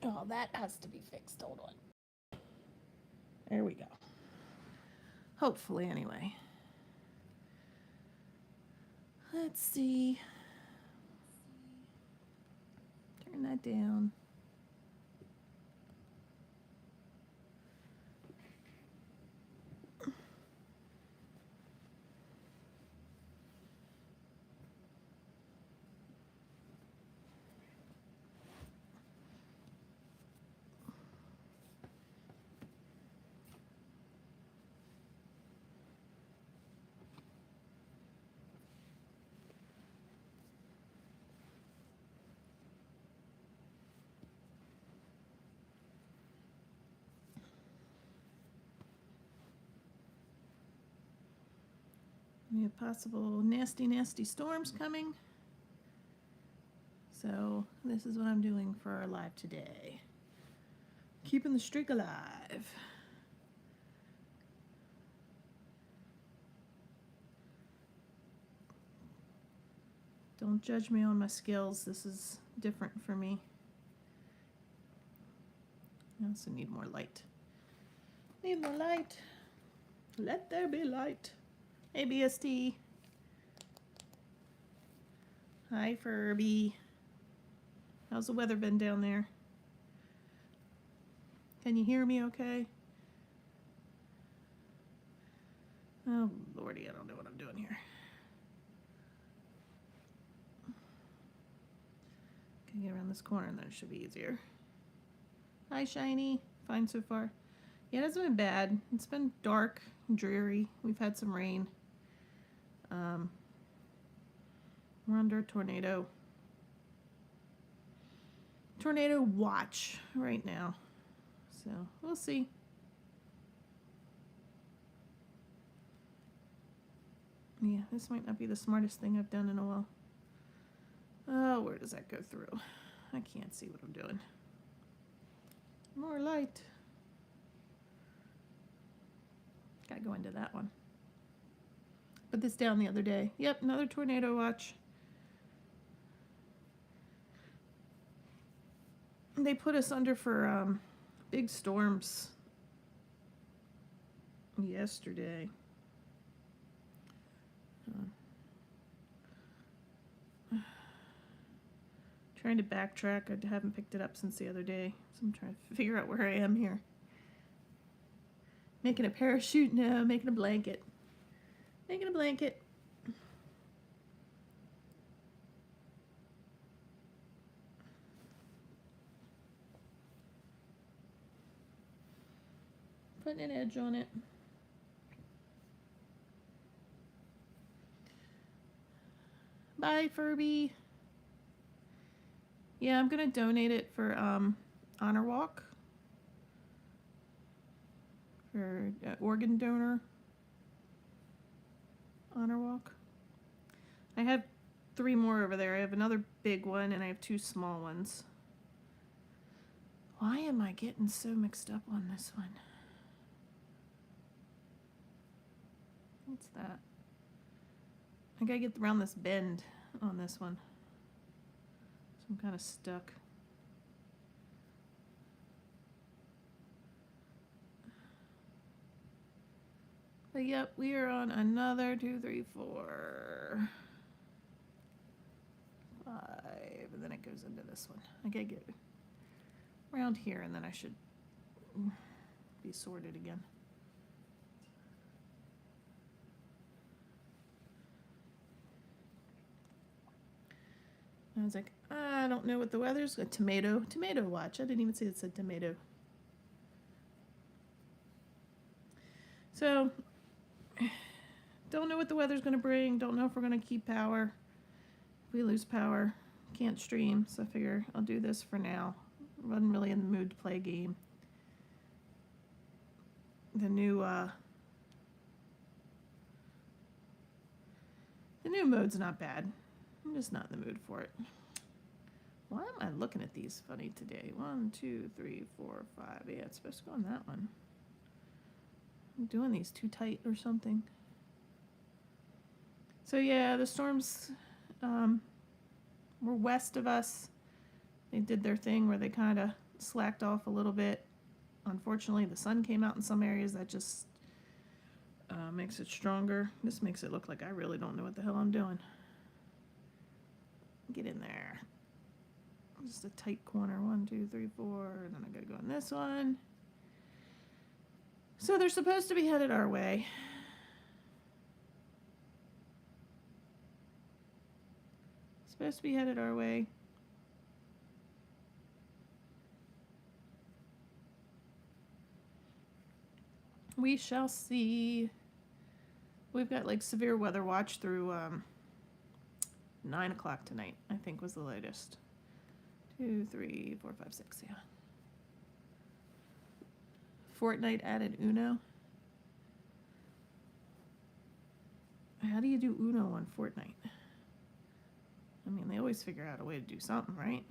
Oh, that has to be fixed. Hold on. There we go. Hopefully, anyway. Let's see. Turn that down. We have possible nasty storms coming. So this is what I'm doing for our live today. Keeping the streak alive. Don't judge me on my skills. This is different for me. I also need more light. Need more light. Let there be light. Hey, BST. Hi, Furby. How's the weather been down there? Can you hear me okay? Oh, Lordy, I don't know what I'm doing here. Can get around this corner and then it should be easier. Hi, Shiny. Fine so far. Yeah, it hasn't been bad. It's been dark and dreary. We've had some rain. We're under a tornado watch right now. So we'll see. Yeah, this might not be the smartest thing I've done in a while. Oh, where does that go through? I can't see what I'm doing. More light. Gotta go into that one. Put this down the other day. Yep, another tornado watch. They put us under for big storms yesterday. Trying to backtrack. I haven't picked it up since the other day, so I'm trying to figure out where I am here. Making a parachute? No, making a blanket. Making a blanket. Putting an edge on it. Bye, Furby. Yeah, I'm gonna donate it for Honor Walk. For organ donor. Honor Walk. I have 3 more over there. I have another big one and I have 2 small ones. Why am I getting so mixed up on this one? What's that? I gotta get around this bend on this one. So I'm kind of stuck. But yep, we are on another 2, 3, 4, 5, and then it goes into this one. I gotta get around here and then I should be sorted again. I was like, I don't know what the weather's. A tomato watch. I didn't even see it said tomato. So, don't know what the weather's going to bring. Don't know if we're going to keep power. If we lose power, can't stream. So I figure I'll do this for now. I wasn't really in the mood to play a game. The new mode's not bad. I'm just not in the mood for it. Why am I looking at these funny today? 1, 2, 3, 4, 5. Yeah, it's supposed to go on that one. I'm doing these too tight or something. So yeah, the storms were west of us. They did their thing where they kind of slacked off a little bit. Unfortunately, the sun came out in some areas. That just makes it stronger. This makes it look like I really don't know what the hell I'm doing. Get in there. Just a tight corner. 1, 2, 3, 4. And then I gotta go on this one. So they're supposed to be headed our way. Supposed to be headed our way. We shall see. We've got like severe weather watch through 9 o'clock tonight, I think was the latest. 2, 3, 4, 5, 6, yeah. Fortnite added Uno. How do you do Uno on Fortnite? I mean, they always figure out a way to do something, right?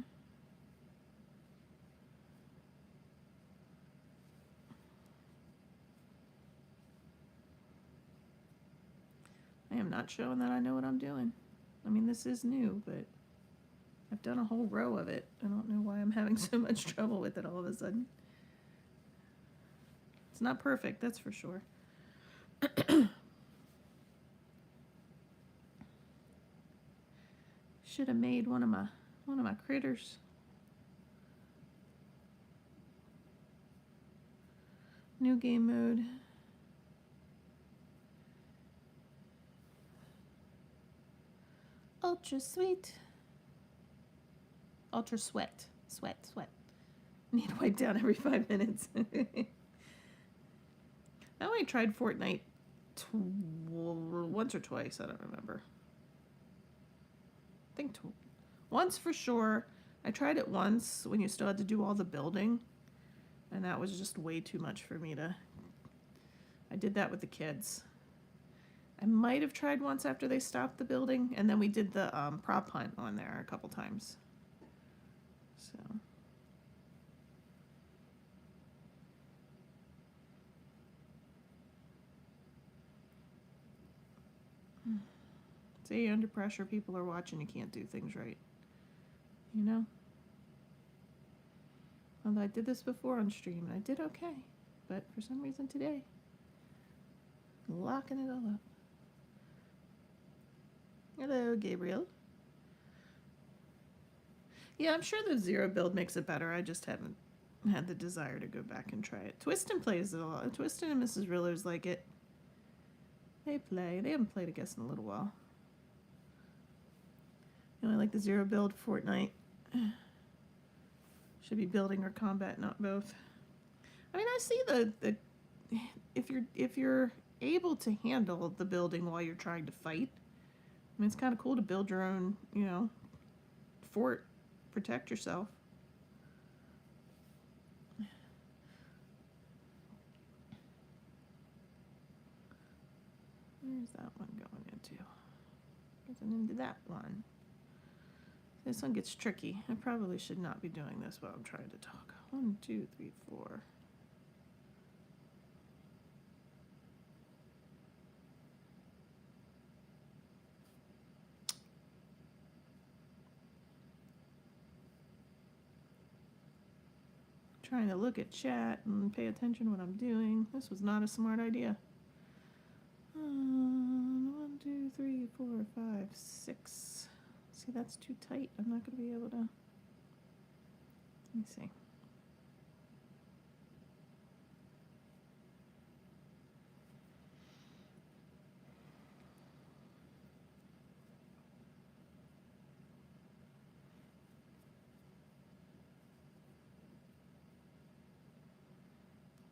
I am not showing that I know what I'm doing. I mean, this is new, but I've done a whole row of it. I don't know why I'm having so much trouble with it all of a sudden. It's not perfect, that's for sure. Should have made one of my critters. New game mode. Ultra sweet. Ultra sweat. Sweat. Need to wipe down every 5 minutes. I only tried Fortnite once or twice. I don't remember. I think once for sure. I tried it once when you still had to do all the building. And that was just way too much for me to... I did that with the kids. I might have tried once after they stopped the building. And then we did the prop hunt on there a couple times. So... See, under pressure, people are watching, you can't do things right. You know? Although I did this before on stream, and I did okay. But for some reason today, locking it all up. Hello, Gabriel. Yeah, I'm sure the Zero build makes it better. I just haven't had the desire to go back and try it. Twistin plays it a lot. Twistin and Mrs. Rillers like it. They play. They haven't played, I guess, in a little while. You know, I like the Zero build Fortnite. Should be building or combat, not both. I mean, I see the if you're able to handle the building while you're trying to fight. I mean, it's kind of cool to build your own, you know, fort, protect yourself. Where's that one going into? Getting into that one. This one gets tricky. I probably should not be doing this while I'm trying to talk. 1, 2, 3, 4. Trying to look at chat and pay attention to what I'm doing. This was not a smart idea. 1, 2, 3, 4, 5, 6. See, that's too tight. I'm not going to be able to... Let me see.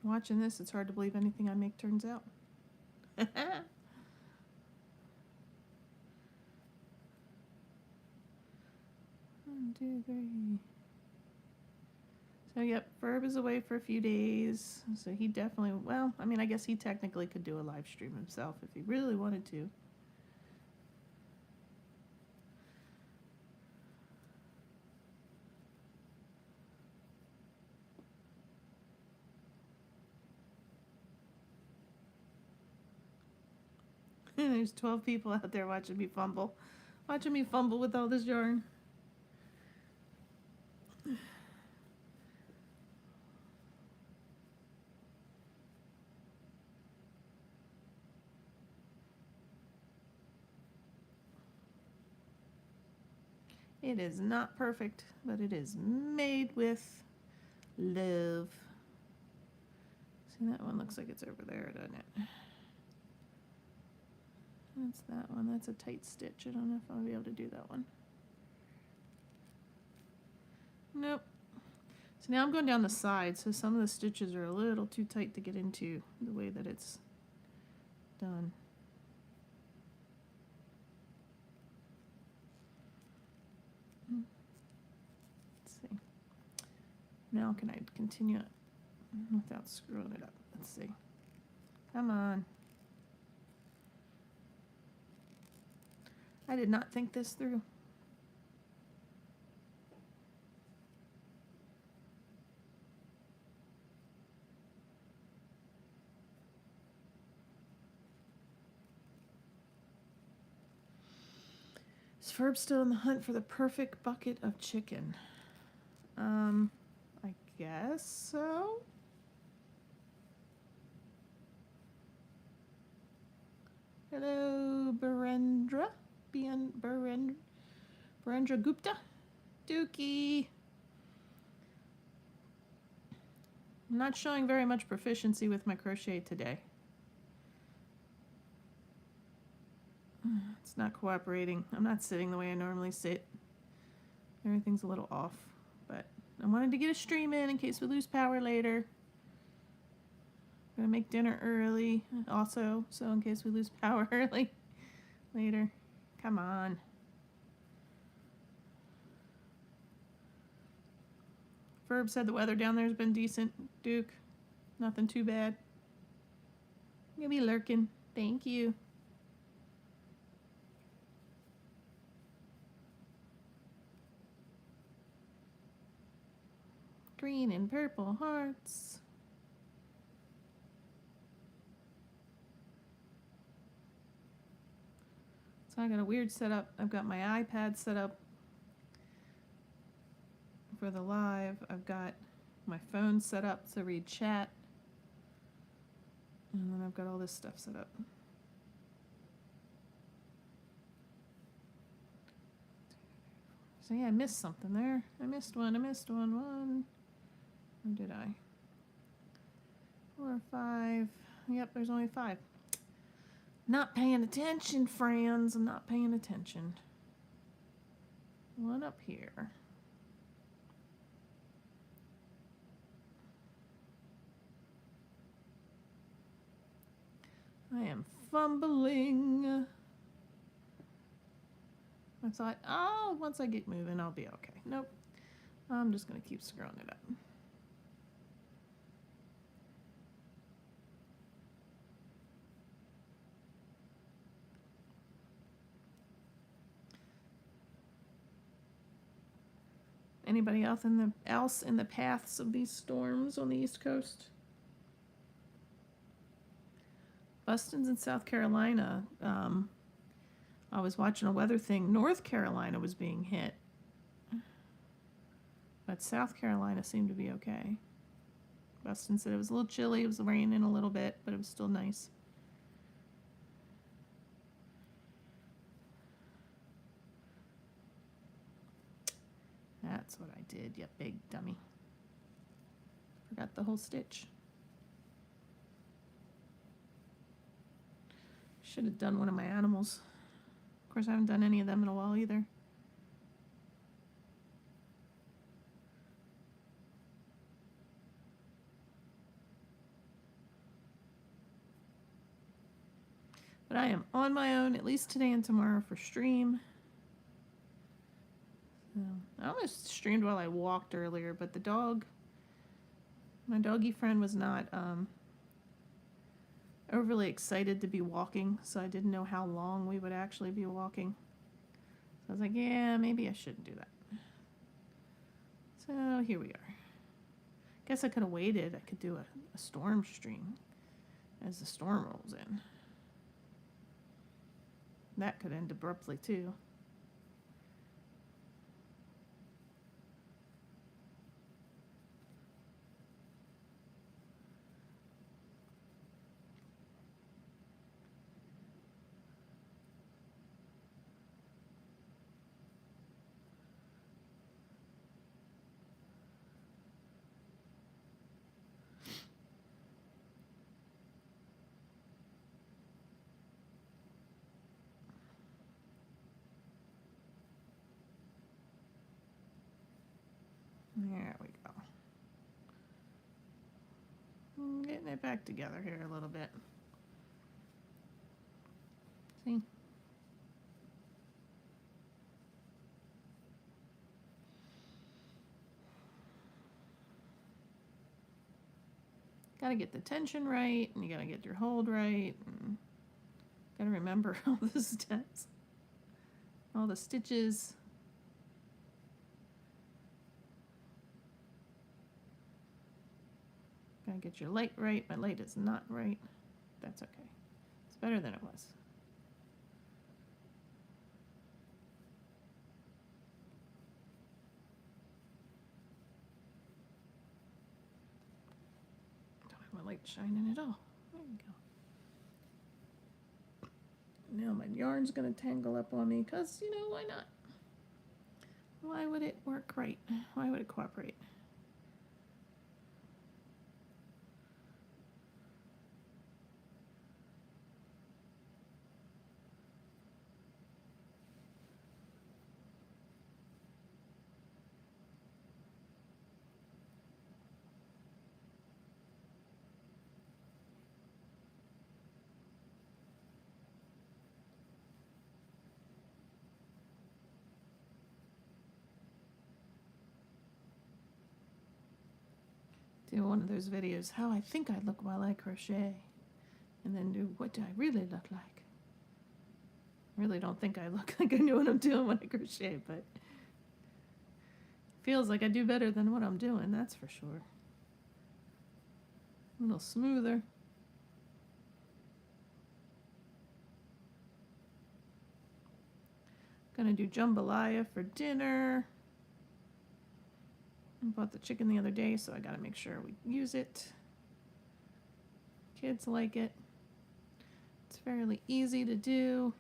Watching this, it's hard to believe anything I make turns out. 1, 2, 3. So, yep, Ferb is away for a few days. So he definitely, well, I mean, I guess he technically could do a live stream himself if he really wanted to. There's 12 people out there watching me fumble. Watching me fumble with all this yarn. It is not perfect, but it is made with love. See, that one looks like it's over there, doesn't it? That's that one. That's a tight stitch. I don't know if I'll be able to do that one. Nope. So now I'm going down the side, so some of the stitches are a little too tight to get into the way that it's done. Let's see. Now can I continue it without screwing it up? Let's see. Come on. I did not think this through. Is Ferb still in the hunt for the perfect bucket of chicken? I guess so. Hello, Barendra. Barendra Gupta. Dookie. I'm not showing very much proficiency with my crochet today. It's not cooperating. I'm not sitting the way I normally sit. Everything's a little off, but I wanted to get a stream in case we lose power later. I'm gonna make dinner early also, so in case we lose power early later. Come on. Ferb said the weather down there has been decent. Duke, nothing too bad. You'll be lurking. Thank you. Green and purple hearts. So I got a weird setup. I've got my iPad set up for the live. I've got my phone set up to read chat. And then I've got all this stuff set up. So yeah, I missed something there. I missed one. Or did I? 4 or 5. Yep, there's only 5. Not paying attention, friends. I'm not paying attention. One up here. I am fumbling. I thought, oh, once I get moving, I'll be okay. Nope. I'm just going to keep screwing it up. Anybody else in the paths of these storms on the East Coast? Boston's in South Carolina. I was watching a weather thing. North Carolina was being hit, but South Carolina seemed to be okay. Boston said it was a little chilly. It was raining a little bit, but it was still nice. That's what I did, you big dummy. Forgot the whole stitch. Should have done one of my animals. Of course, I haven't done any of them in a while either. But I am on my own, at least today and tomorrow, for stream. So, I almost streamed while I walked earlier, but the dog, my doggy friend was not overly excited to be walking, so I didn't know how long we would actually be walking. So I was like, yeah, maybe I shouldn't do that. So here we are. Guess I could have waited. I could do a storm stream as the storm rolls in. That could end abruptly too. There we go. Getting it back together here a little bit. See? Gotta get the tension right, and you gotta get your hold right, and gotta remember all the steps, all the stitches. Gotta get your light right. My light is not right. That's okay. It's better than it was. Don't have my light shining at all. There we go. Now my yarn's gonna tangle up on me, because, you know, why not? Why would it work right? Why would it cooperate? Do one of those videos, how I think I look while I crochet, and then do what do I really look like. I really don't think I look like I know what I'm doing when I crochet, but feels like I do better than what I'm doing, that's for sure. A little smoother. Gonna do jambalaya for dinner. I bought the chicken the other day, so I gotta make sure we use it. Kids like it. It's fairly easy to do.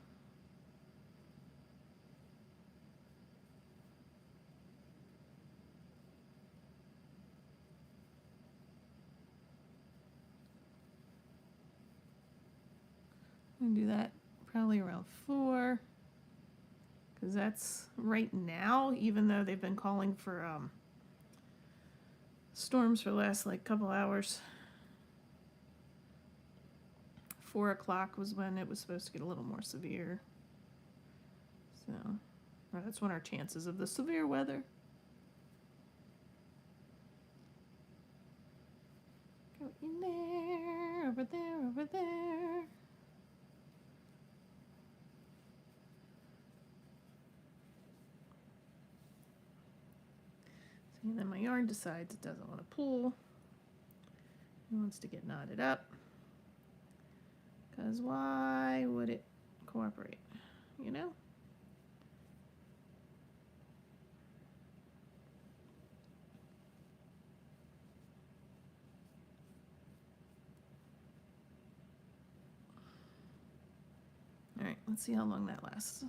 I'm gonna do that probably around 4, because that's right now, even though they've been calling for storms for the last like couple hours. 4 o'clock was when it was supposed to get a little more severe. So that's when our chances of the severe weather. Go in there, over there, over there. See, then my yarn decides it doesn't want to pull. It wants to get knotted up. Because why would it cooperate? You know? All right, let's see how long that lasts.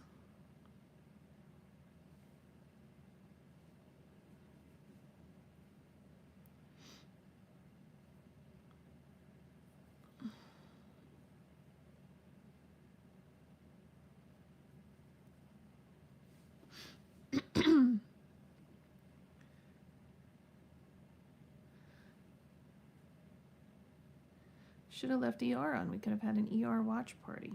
Should have left ER on. We could have had an ER watch party.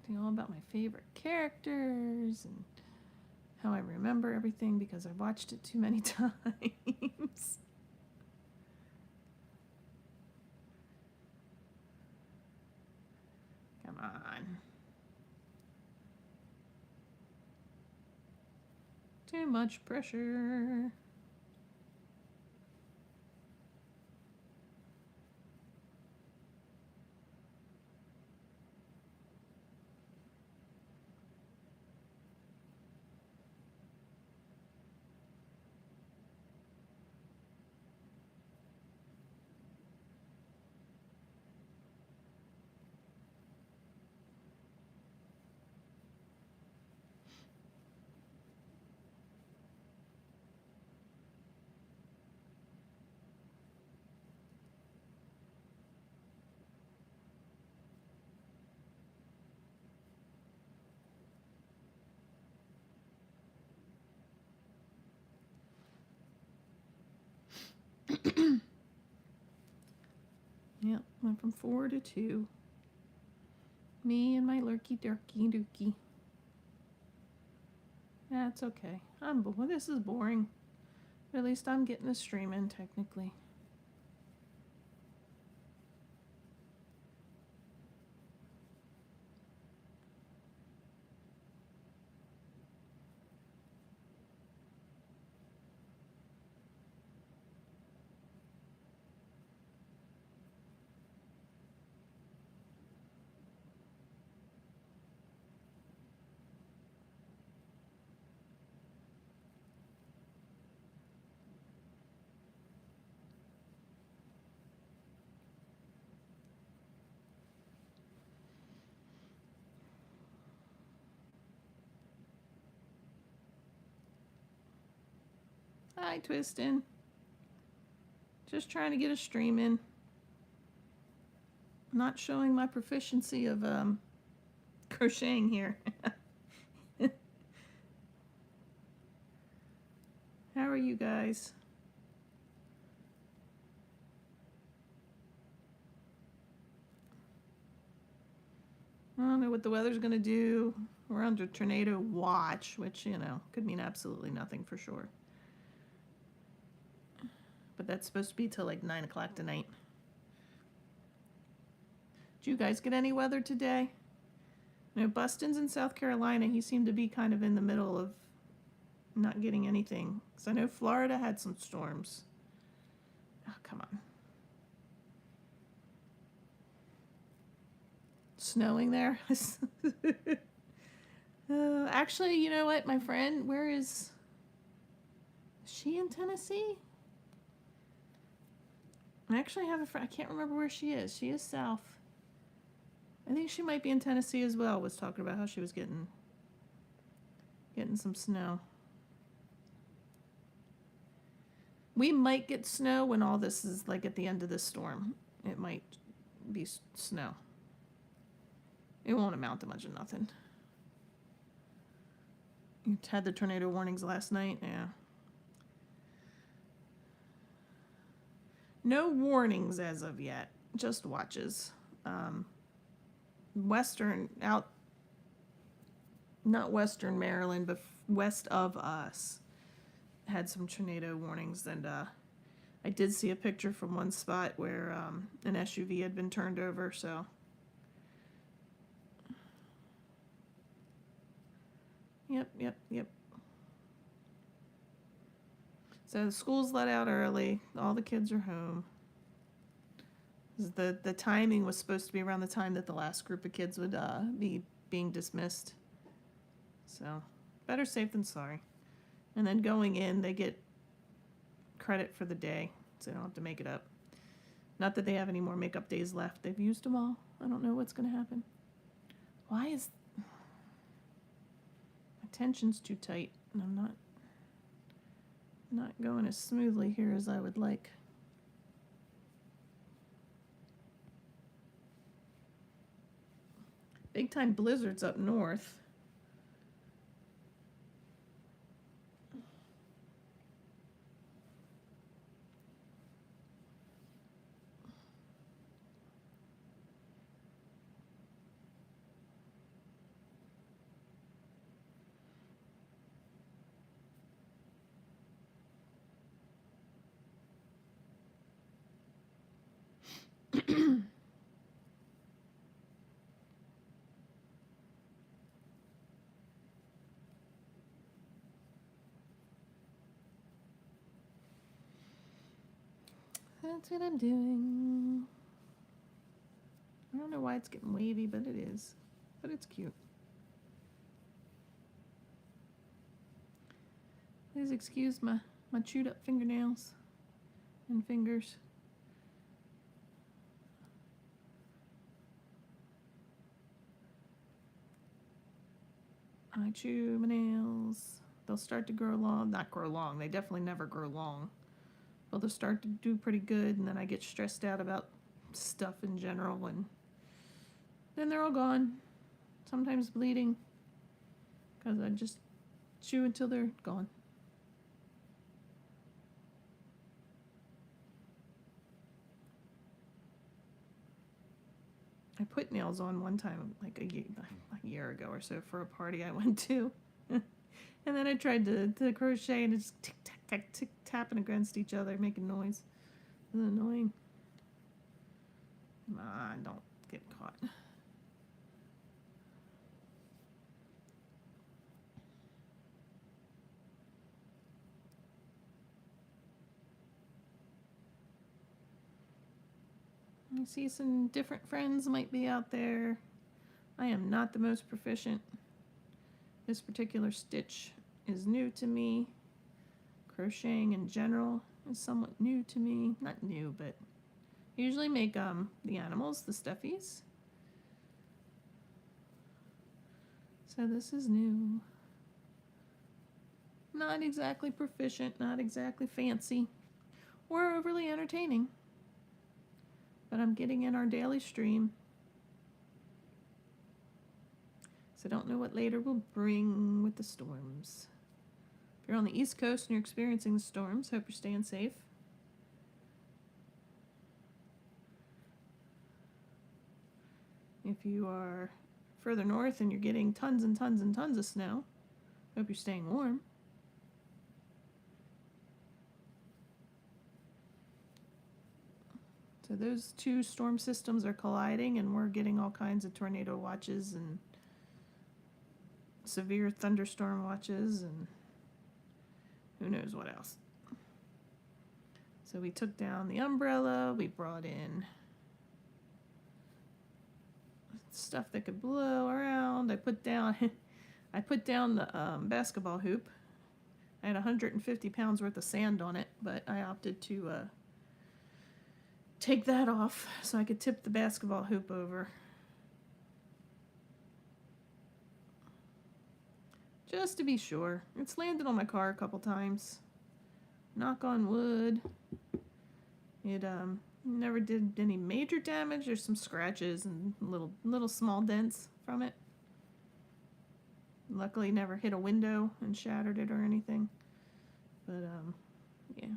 Talking all about my favorite characters and how I remember everything because I watched it too many times. Come on. Too much pressure. from 4 to 2. Me and my lurky durky dookie. That's okay. Well, this is boring. But at least I'm getting a stream in, technically. Hi, Twistin. Just trying to get a stream in. Not showing my proficiency of crocheting here. How are you guys? I don't know what the weather's gonna do. We're under tornado watch, which, you know, could mean absolutely nothing for sure. But that's supposed to be till like 9 o'clock tonight. Did you guys get any weather today? You know, Buston's in South Carolina. He seemed to be kind of in the middle of not getting anything. Because I know Florida had some storms. Oh, come on. Snowing there? Actually, you know what, my friend, where is she in Tennessee? I actually have a friend. I can't remember where she is. She is south. I think she might be in Tennessee as well. Was talking about how she was getting some snow. We might get snow when all this is like at the end of this storm. It might be snow. It won't amount to much of nothing. You had the tornado warnings last night, yeah. No warnings as of yet, just watches. Not Western Maryland, but west of us had some tornado warnings, and I did see a picture from one spot where an SUV had been turned over, so. Yep. So the school's let out early. All the kids are home. The timing was supposed to be around the time that the last group of kids would be being dismissed. So better safe than sorry. And then going in, they get credit for the day, so they don't have to make it up. Not that they have any more makeup days left. They've used them all. I don't know what's going to happen. Why is my tension's too tight, and I'm not going as smoothly here as I would like. Big time blizzards up north. That's what I'm doing. I don't know why it's getting wavy, but it is. But it's cute. Please excuse my chewed up fingernails and fingers. I chew my nails. They'll start to grow long. Not grow long. They definitely never grow long. But they'll start to do pretty good, and then I get stressed out about stuff in general, and then they're all gone. Sometimes bleeding, because I just chew until they're gone. I put nails on one time, like a year ago or so, for a party I went to. And then I tried to crochet, and it's tick tack tack tick tapping against each other, making noise. It was annoying. Don't get caught. I see some different friends might be out there. I am not the most proficient. This particular stitch is new to me. Crocheting in general is somewhat new to me. Not new, but I usually make the animals, the stuffies. So this is new. Not exactly proficient, not exactly fancy, or overly entertaining. But I'm getting in our daily stream. So I don't know what later will bring with the storms. If you're on the East Coast and you're experiencing the storms, hope you're staying safe. If you are further north and you're getting tons and tons and tons of snow, hope you're staying warm. So those two storm systems are colliding, and we're getting all kinds of tornado watches and severe thunderstorm watches and who knows what else. So we took down the umbrella, we brought in stuff that could blow around. I put down the basketball hoop. I had 150 pounds worth of sand on it, but I opted to take that off so I could tip the basketball hoop over. Just to be sure. It's landed on my car a couple times. Knock on wood. It never did any major damage. There's some scratches and little small dents from it. Luckily never hit a window and shattered it or anything. But yeah.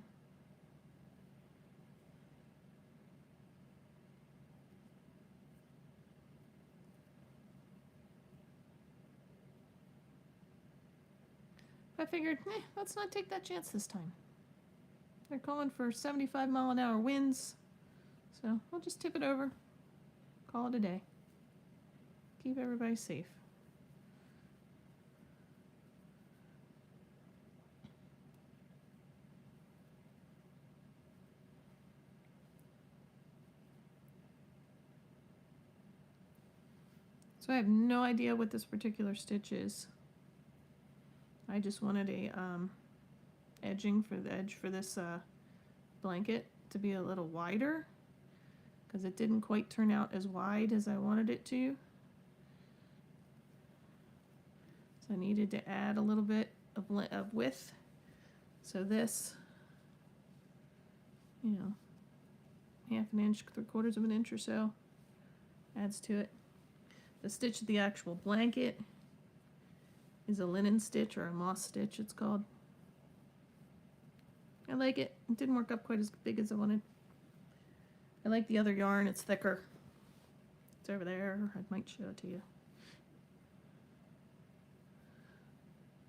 I figured, let's not take that chance this time. They're calling for 75-mile-an-hour winds, so we'll just tip it over, call it a day. Keep everybody safe. So I have no idea what this particular stitch is. I just wanted a edging for the edge for this blanket to be a little wider, because it didn't quite turn out as wide as I wanted it to. So I needed to add a little bit of width. So this, half an inch, 3/4 of an inch or so adds to it. The stitch of the actual blanket is a linen stitch, or a moss stitch it's called. I like it. It didn't work up quite as big as I wanted. I like the other yarn. It's thicker. It's over there. I might show it to you.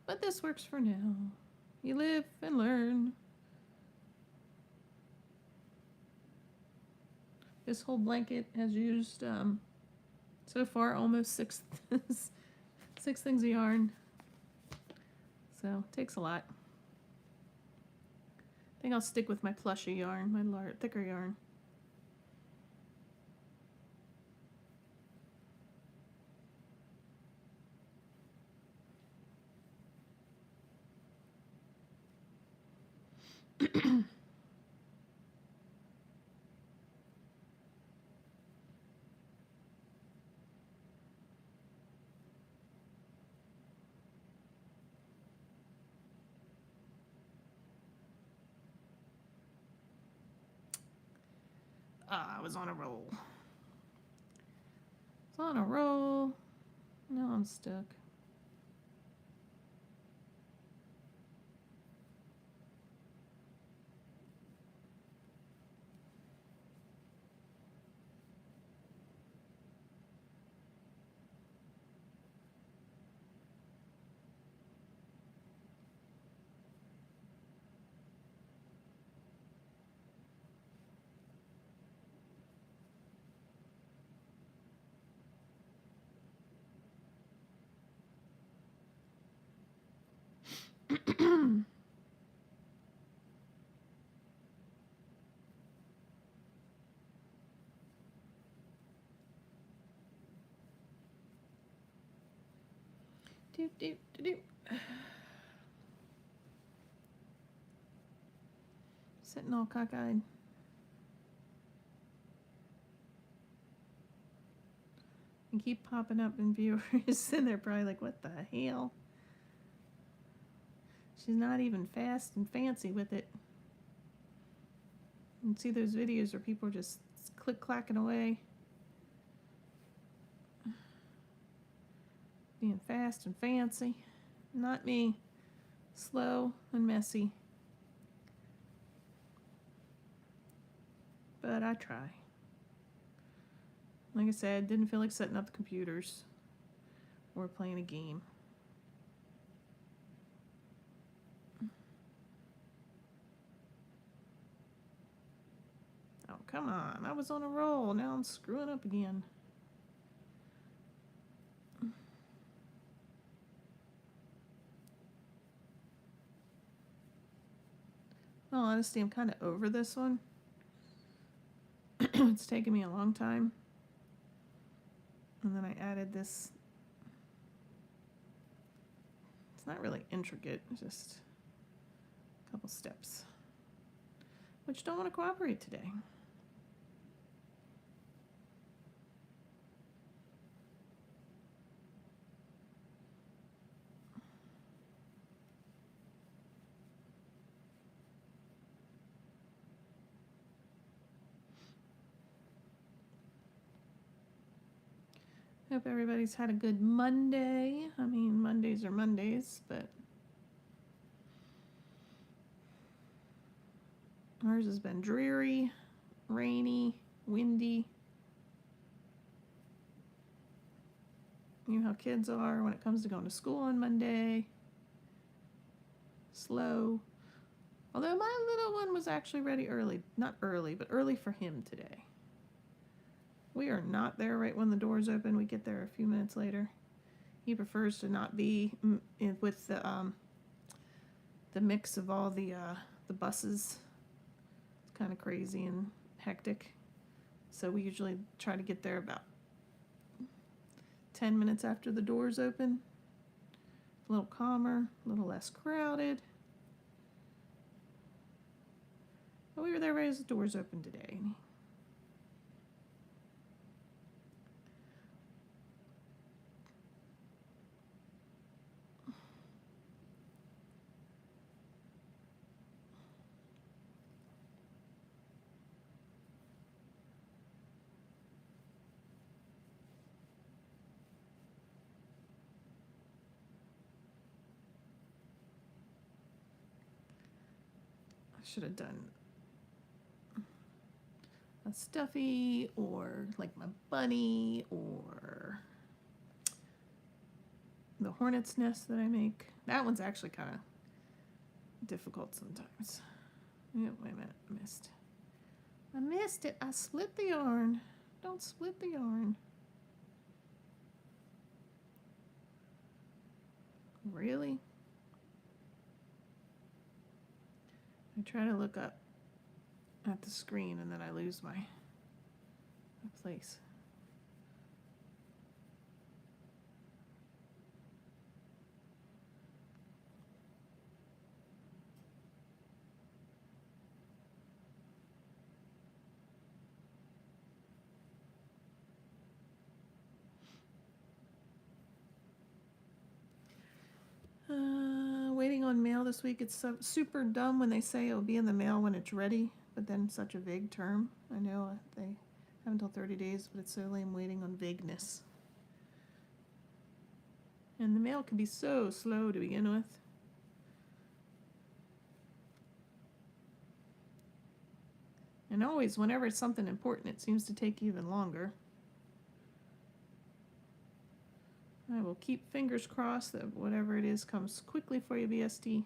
But this works for now. You live and learn. This whole blanket has used so far almost six things of yarn. So it takes a lot. I think I'll stick with my plushy yarn, my thicker yarn. I was on a roll. It's on a roll. Now I'm stuck. Doop, doop, doop, doop. Sitting all cockeyed. And keep popping up in viewers, and they're probably like, what the hell? She's not even fast and fancy with it. You can see those videos where people are just click-clacking away. Being fast and fancy. Not me. Slow and messy. But I try. Like I said, didn't feel like setting up the computers or playing a game. Oh, come on. I was on a roll. Now I'm screwing up again. Well, honestly, I'm kind of over this one. It's taken me a long time. And then I added this. It's not really intricate, it's just a couple steps, which don't want to cooperate today. Hope everybody's had a good Monday. I mean, Mondays are Mondays, but ours has been dreary, rainy, windy. You know how kids are when it comes to going to school on Monday. Slow. Although my little one was actually ready early. Not early, but early for him today. We are not there right when the doors open. We get there a few minutes later. He prefers to not be with the mix of all the buses. It's kind of crazy and hectic. So we usually try to get there about 10 minutes after the doors open. A little calmer, a little less crowded. But we were there right as the doors opened today. I should have done a stuffy or like my bunny or the hornet's nest that I make. That one's actually kind of difficult sometimes. Oh, wait a minute, I missed it. I split the yarn. Don't split the yarn. Really? I try to look up at the screen and then I lose my place. Waiting on mail this week. It's so super dumb when they say it'll be in the mail when it's ready, but then such a vague term. I know they have until 30 days, but it's so lame waiting on vagueness. And the mail can be so slow to begin with. And always, whenever it's something important, it seems to take even longer. I will keep fingers crossed that whatever it is comes quickly for you, BST.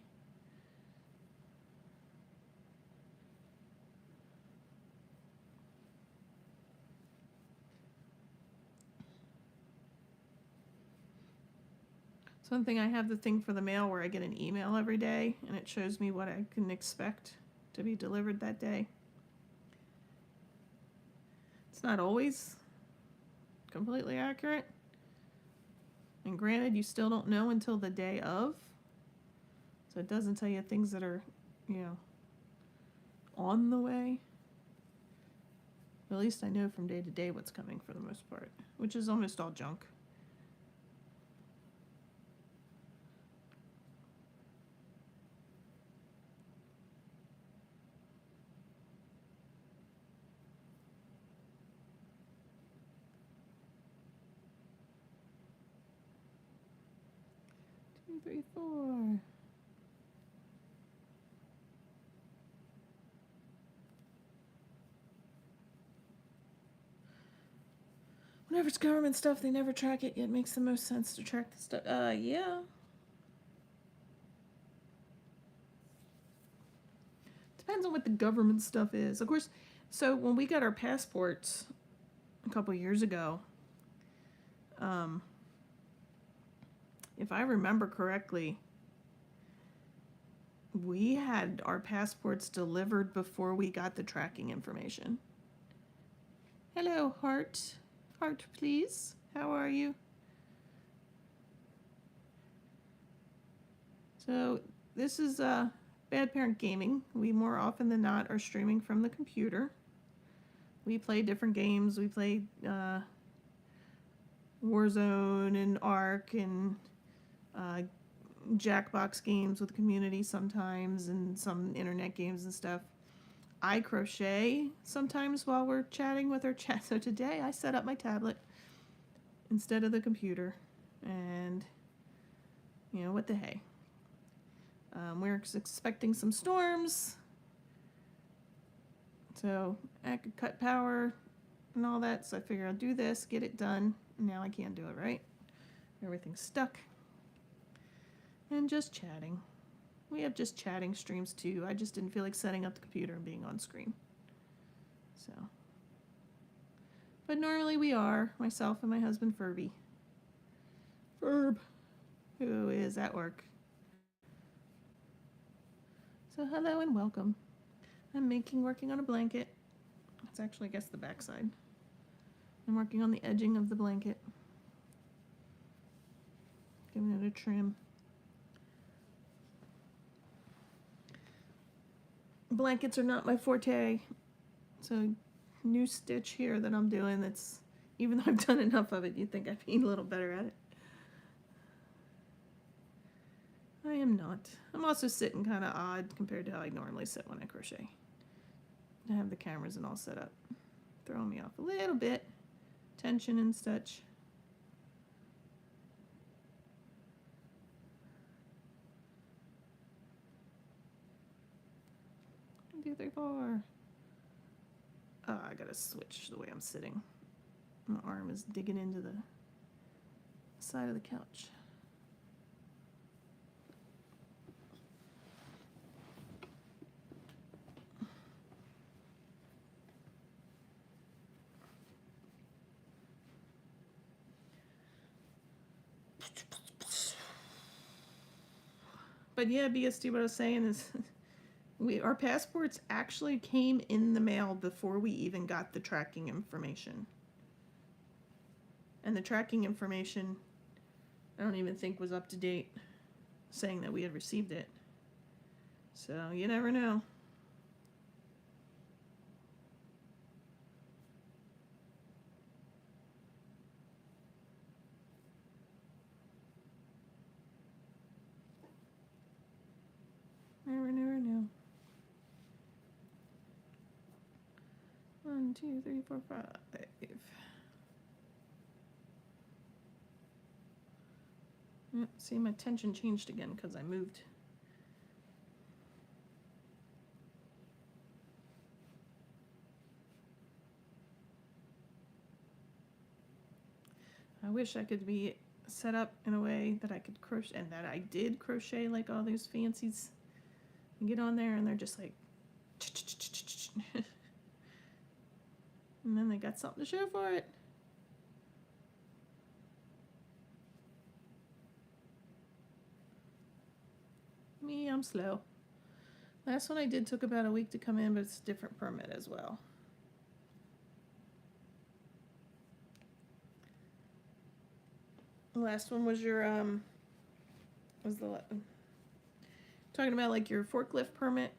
So one thing, I have the thing for the mail where I get an email every day and it shows me what I can expect to be delivered that day. It's not always completely accurate. And granted, you still don't know until the day of. So it doesn't tell you things that are, you know, on the way. At least I know from day to day what's coming for the most part, which is almost all junk. Two, three, four. Whenever it's government stuff, they never track it. It makes the most sense to track the stuff. Yeah. Depends on what the government stuff is. Of course, so when we got our passports a couple years ago, if I remember correctly, we had our passports delivered before we got the tracking information. Hello, Heart. Heart, please. How are you? So this is Bad Parent Gaming. We more often than not are streaming from the computer. We play different games. We play Warzone and Ark and Jackbox games with the community sometimes, and some internet games and stuff. I crochet sometimes while we're chatting with our chat. So today I set up my tablet instead of the computer, and you know, what the hey. We're expecting some storms, so I could cut power and all that, so I figure I'll do this, get it done. Now I can't do it, right? Everything's stuck. And just chatting. We have just chatting streams too. I just didn't feel like setting up the computer and being on screen. So. But normally we are, myself and my husband Ferb, who is at work. So hello and welcome. I'm working on a blanket. It's actually, I guess, the back side. I'm working on the edging of the blanket. Giving it a trim. Blankets are not my forte. So new stitch here that I'm doing that's, even though I've done enough of it, you'd think I'd be a little better at it. I am not. I'm also sitting kind of odd compared to how I normally sit when I crochet. I have the cameras and all set up. Throwing me off a little bit. Tension and such. 1, 2, 3, 4. Oh, I gotta switch the way I'm sitting. My arm is digging into the side of the couch. But yeah, BSD, what I was saying is our passports actually came in the mail before we even got the tracking information. And the tracking information, I don't even think was up to date, saying that we had received it. So you never know. Never know. 1, 2, 3, 4, 5. See, my tension changed again because I moved. I wish I could be set up in a way that I could crochet, and that I did crochet like all those fancies. You get on there and they're just like, and then they got something to show for it. Me, I'm slow. Last one I did took about a week to come in, but it's a different permit as well. The last one was your, talking about like your forklift permit?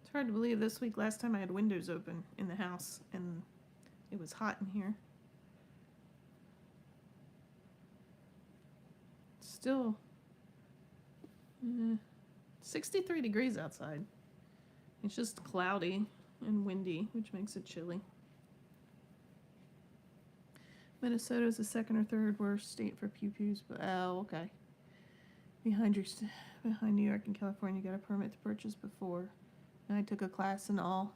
It's hard to believe this week, last time I had windows open in the house and it was hot in here. Still 63 degrees outside. It's just cloudy and windy, which makes it chilly. Minnesota is the second or third worst state for pew-pews, but oh, okay. Behind New York and California, you got a permit to purchase before. And I took a class and all,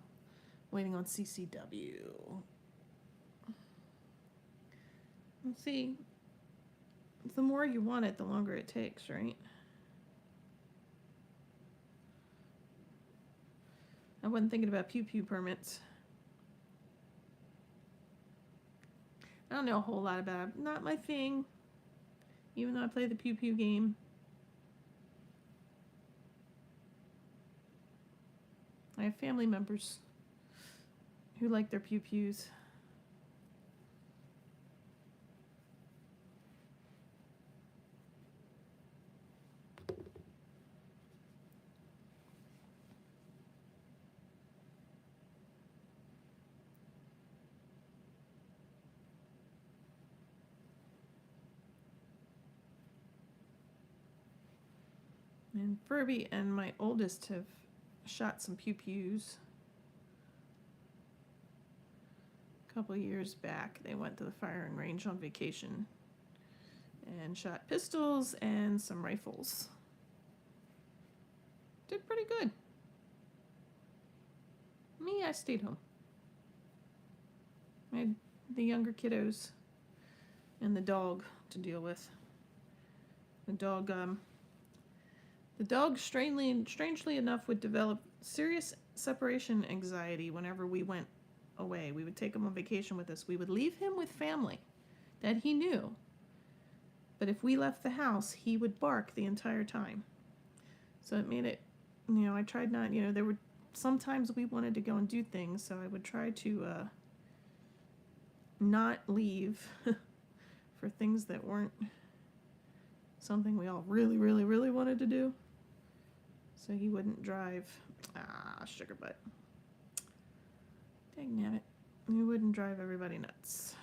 waiting on CCW. Let's see. The more you want it, the longer it takes, right? I wasn't thinking about pew-pew permits. I don't know a whole lot about it. Not my thing. Even though I play the pew-pew game. I have family members who like their pew-pews. And Furby and my oldest have shot some pew-pews. A couple years back, they went to the firing range on vacation and shot pistols and some rifles. Did pretty good. Me, I stayed home. I had the younger kiddos and the dog to deal with. The dog strangely enough would develop serious separation anxiety whenever we went away. We would take him on vacation with us. We would leave him with family that he knew. But if we left the house, he would bark the entire time. So it made it, I tried not, there were sometimes we wanted to go and do things, so I would try to not leave for things that weren't something we all really, really, really wanted to do. So he wouldn't drive. Sugar butt. Dang it. He wouldn't drive everybody nuts.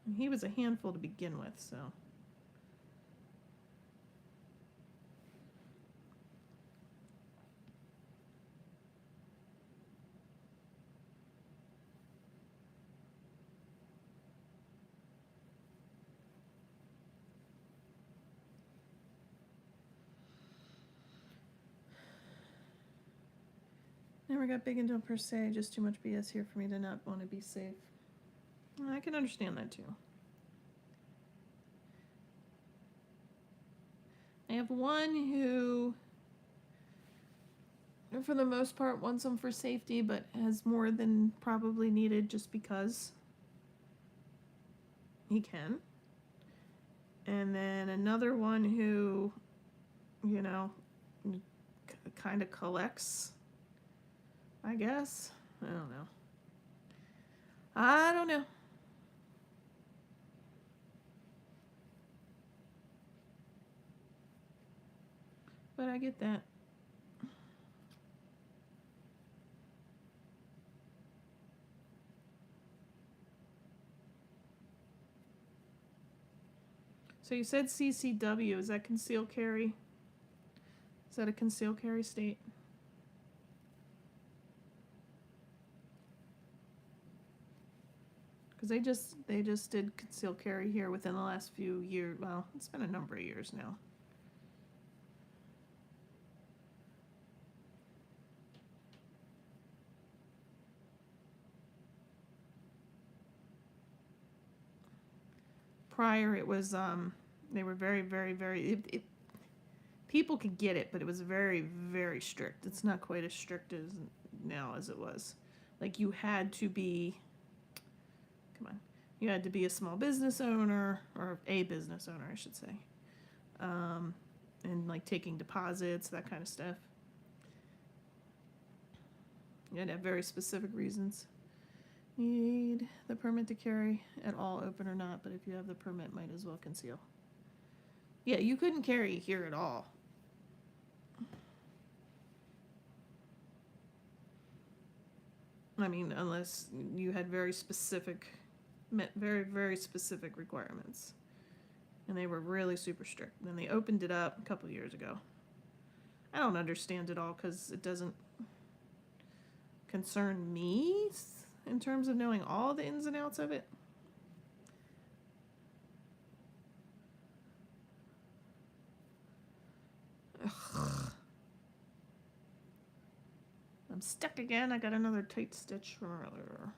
And he was a handful to begin with, so. Never got big into it per se, just too much BS here for me to not want to be safe. I can understand that too. I have one who, for the most part, wants them for safety, but has more than probably needed just because he can. And then another one who, kind of collects, I guess. I don't know. But I get that. So you said CCW. Is that concealed carry? Is that a concealed carry state? Because they just did concealed carry here within the last few years. Well, it's been a number of years now. Prior, it was they were very. People could get it, but it was very strict. It's not quite as strict as now as it was. Like you had to be. Come on, you had to be a small business owner or a business owner, I should say, and like taking deposits, that kind of stuff. You had to have very specific reasons. Need the permit to carry at all, open or not, but if you have the permit, might as well conceal. Yeah, you couldn't carry here at all. I mean, unless you had met very specific requirements. And they were really super strict. And then they opened it up a couple years ago. I don't understand it all because it doesn't concern me in terms of knowing all the ins and outs of it. Ugh. I'm stuck again. I got another tight stitch from earlier.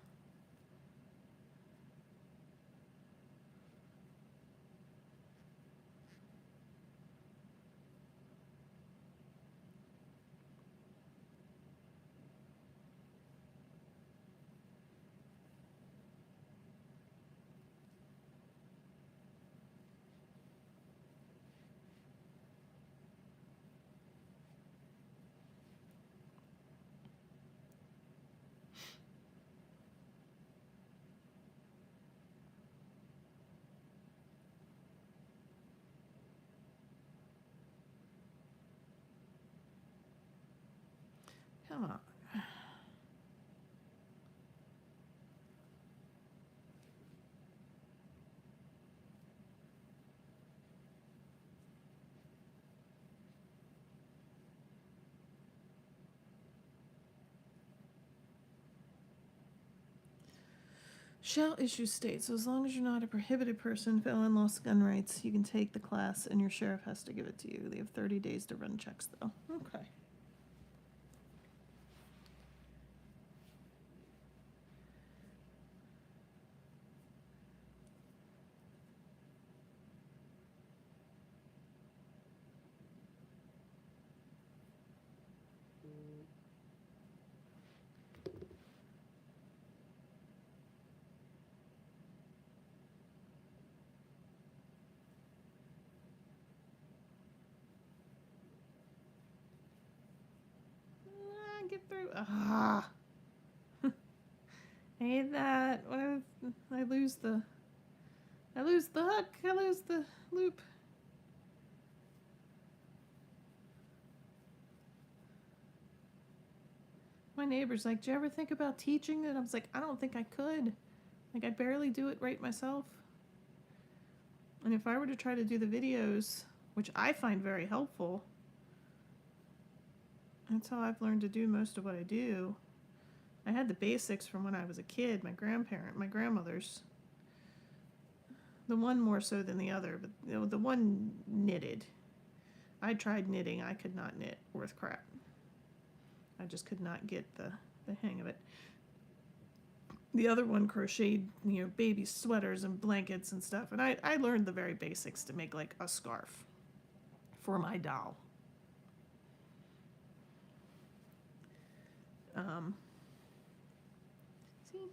Come on. Shall issue states, as long as you're not a prohibited person, felon, lost gun rights, you can take the class and your sheriff has to give it to you. They have 30 days to run checks, though. Okay. Get through. Ah. I hate that. What if I lose the hook? I lose the loop. My neighbor's like, "Do you ever think about teaching it?" I was like, "I don't think I could. Like, I barely do it right myself. And if I were to try to do the videos, which I find very helpful, that's how I've learned to do most of what I do. I had the basics from when I was a kid. My grandmother's. The one more so than the other, but the one knitted. I tried knitting. I could not knit worth crap. I just could not get the hang of it. The other one crocheted, baby sweaters and blankets and stuff. And I learned the very basics to make like a scarf for my doll. See?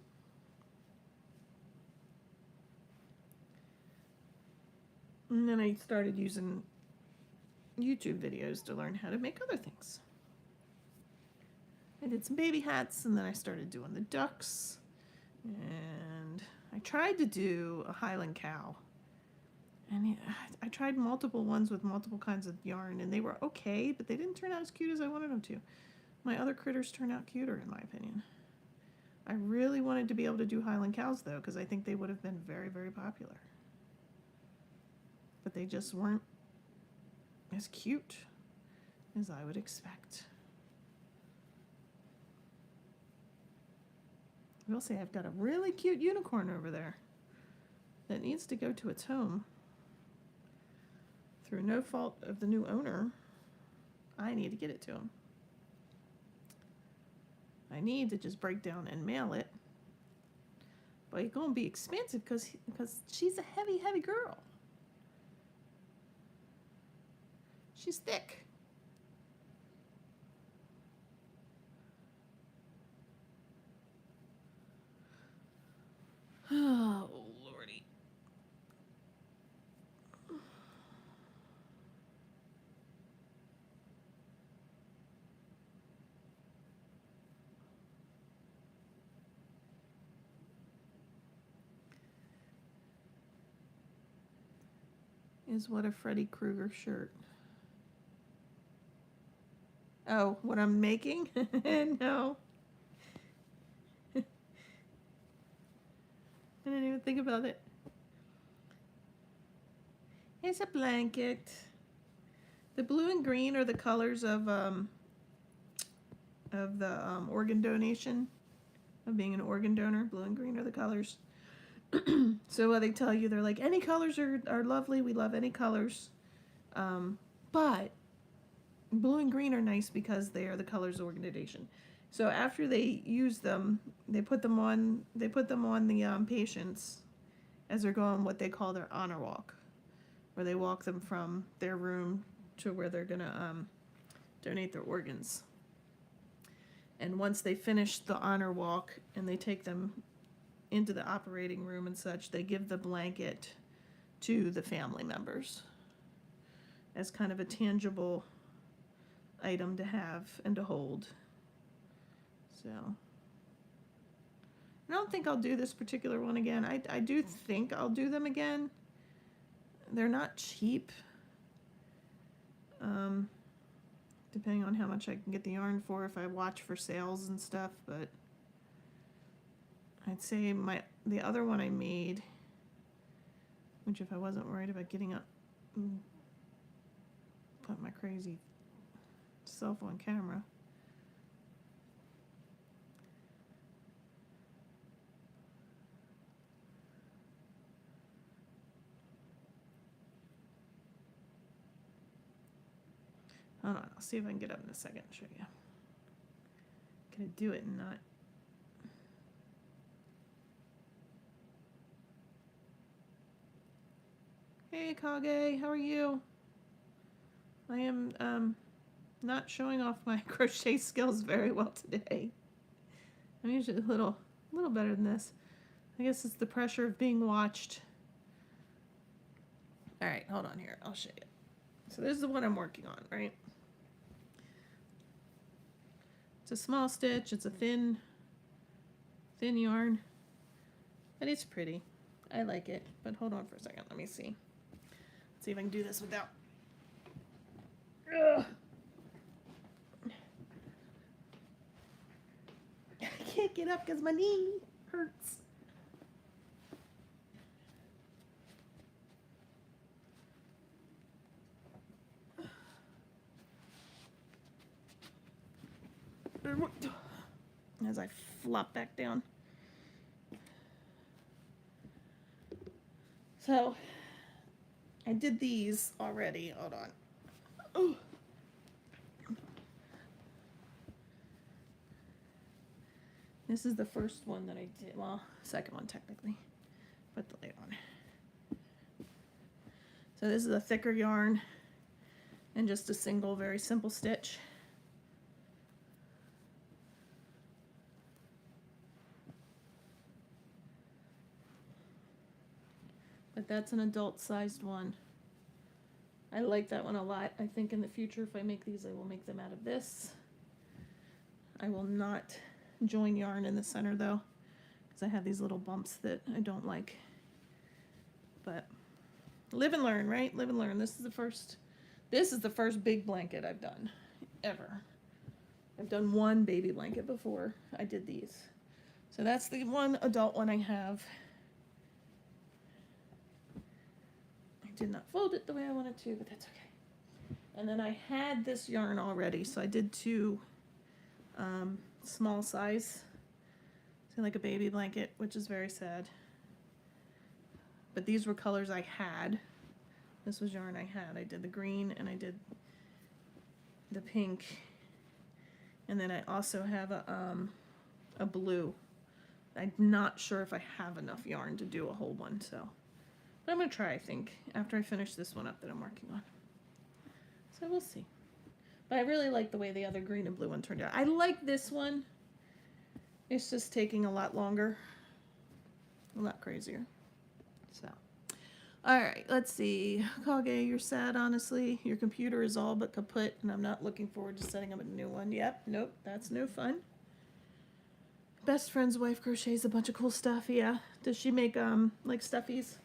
And then I started using YouTube videos to learn how to make other things. I did some baby hats, and then I started doing the ducks. And I tried to do a Highland cow. And I tried multiple ones with multiple kinds of yarn, and they were okay, but they didn't turn out as cute as I wanted them to. My other critters turn out cuter, in my opinion. I really wanted to be able to do Highland cows, though, because I think they would have been very, very popular. but they just weren't as cute as I would expect. I will say I've got a really cute unicorn over there that needs to go to its home. Through no fault of the new owner, I need to get it to him. I need to just break down and mail it. But it's going to be expensive because she's a heavy, heavy girl. She's thick. Oh, Lordy. Is what a Freddy Krueger shirt. Oh, what I'm making? No. I didn't even think about it. It's a blanket. The blue and green are the colors of the organ donation, of being an organ donor. Blue and green are the colors. So what they tell you, they're like, any colors are lovely. We love any colors. But blue and green are nice because they are the colors of organ donation. So after they use them, they put them on the patients as they're going what they call their honor walk, where they walk them from their room to where they're gonna donate their organs. And once they finish the honor walk and they take them into the operating room and such, they give the blanket to the family members as kind of a tangible item to have and to hold. So I don't think I'll do this particular one again. I do think I'll do them again. They're not cheap. Depending on how much I can get the yarn for, if I watch for sales and stuff, but I'd say the other one I made, which if I wasn't worried about getting up, put my crazy cell phone camera. Hold on, I'll see if I can get up in a second and show you. I'm gonna do it and not. Hey Kage, how are you? I am not showing off my crochet skills very well today. I'm usually a little better than this. I guess it's the pressure of being watched. All right, hold on here. I'll show you. So this is the one I'm working on, right? It's a small stitch. It's a thin yarn, but it's pretty. I like it. But hold on for a second. Let me see. Let's see if I can do this without. Ugh. I can't get up because my knee hurts. As I flop back down. So I did these already. Hold on. Oh. This is the first one that I did. Well, second one technically, but the late one. So this is a thicker yarn and just a single, very simple stitch. But that's an adult-sized one. I like that one a lot. I think in the future, if I make these, I will make them out of this. I will not join yarn in the center, though, because I have these little bumps that I don't like. But live and learn, right? Live and learn. This is the first big blanket I've done, ever. I've done one baby blanket before I did these. So that's the one adult one I have. did not fold it the way I wanted to, but that's okay. And then I had this yarn already, so I did 2 small size, so like a baby blanket, which is very sad. But these were colors I had. This was yarn I had. I did the green and I did the pink, and then I also have a blue. I'm not sure if I have enough yarn to do a whole one, so but I'm gonna try, I think, after I finish this one up that I'm working on. So we'll see. But I really like the way the other green and blue one turned out. I like this one. It's just taking a lot longer, a lot crazier. So, all right, let's see. Kage, you're sad, honestly. Your computer is all but kaput, and I'm not looking forward to setting up a new one. Yep, nope, that's no fun. Best friend's wife crochets a bunch of cool stuff, yeah. Does she make, like stuffies?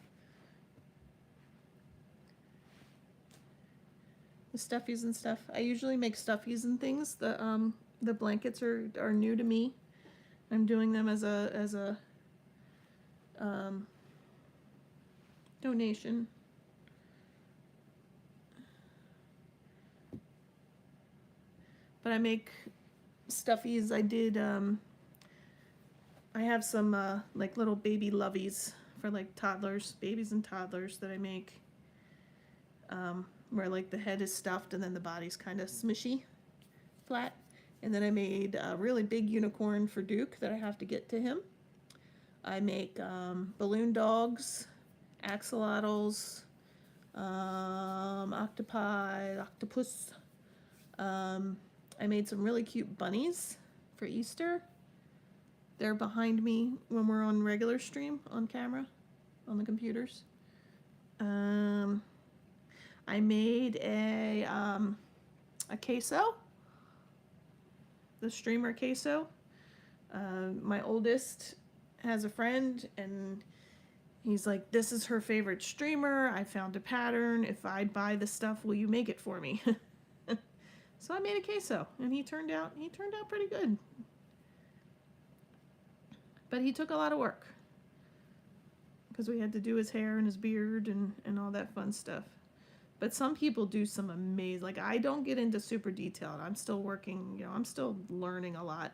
The stuffies and stuff. I usually make stuffies and things. The blankets are new to me. I'm doing them as a donation. But I make stuffies. I did, I have some like little baby loveys for like toddlers, babies and toddlers that I make, where like the head is stuffed and then the body's kind of smushy, flat. And then I made a really big unicorn for Duke that I have to get to him. I make balloon dogs, axolotls, octopi, octopus. I made some really cute bunnies for Easter. They're behind me when we're on regular stream on camera, on the computers. I made a CaseOh, the streamer CaseOh. My oldest has a friend, and he's like, this is her favorite streamer. I found a pattern. If I buy the stuff, will you make it for me? So I made a CaseOh, and he turned out pretty good. But he took a lot of work because we had to do his hair and his beard and all that fun stuff. But some people do some amazing, like I don't get into super detailed. I'm still working, you know, I'm still learning a lot.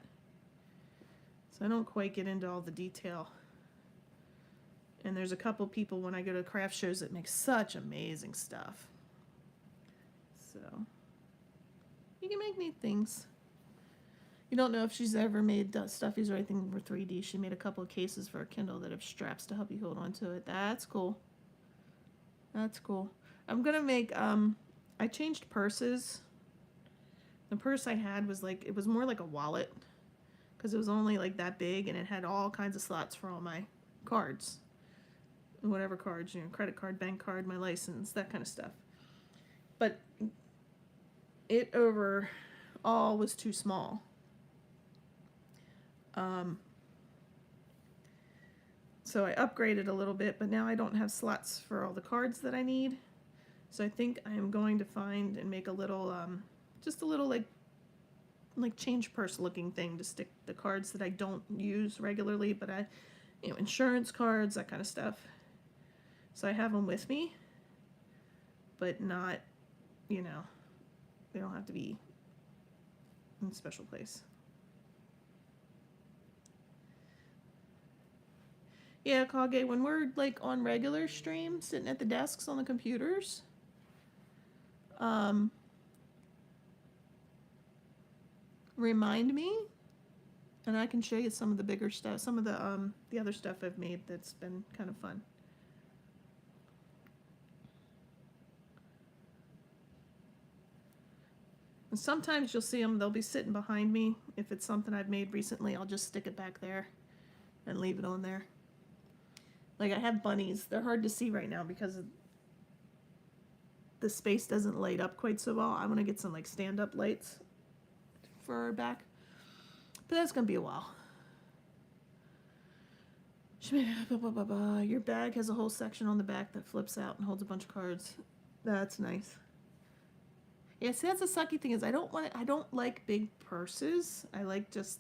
So I don't quite get into all the detail. And there's a couple people when I go to craft shows that make such amazing stuff. So you can make neat things. You don't know if she's ever made stuffies or anything for 3D. She made a couple of cases for a Kindle that have straps to help you hold on to it. That's cool. That's cool. I'm gonna make, I changed purses. The purse I had was like, it was more like a wallet because it was only like that big and it had all kinds of slots for all my cards. Whatever cards, you know, credit card, bank card, my license, that kind of stuff. But it overall was too small. So I upgraded a little bit, but now I don't have slots for all the cards that I need. So I think I am going to find and make a little, just a little like change purse looking thing to stick the cards that I don't use regularly, but you know, insurance cards, that kind of stuff. So I have them with me, but not, you know, they don't have to be in a special place. Yeah, Kage, when we're like on regular stream, sitting at the desks on the computers, remind me, and I can show you some of the bigger stuff, some of the other stuff I've made that's been kind of fun. And sometimes you'll see them, they'll be sitting behind me. If it's something I've made recently, I'll just stick it back there and leave it on there. Like I have bunnies. They're hard to see right now because the space doesn't light up quite so well. I want to get some like stand-up lights for our back. But that's going to be a while. Your bag has a whole section on the back that flips out and holds a bunch of cards. That's nice. Yeah, see, that's the sucky thing is I don't like big purses. I like just,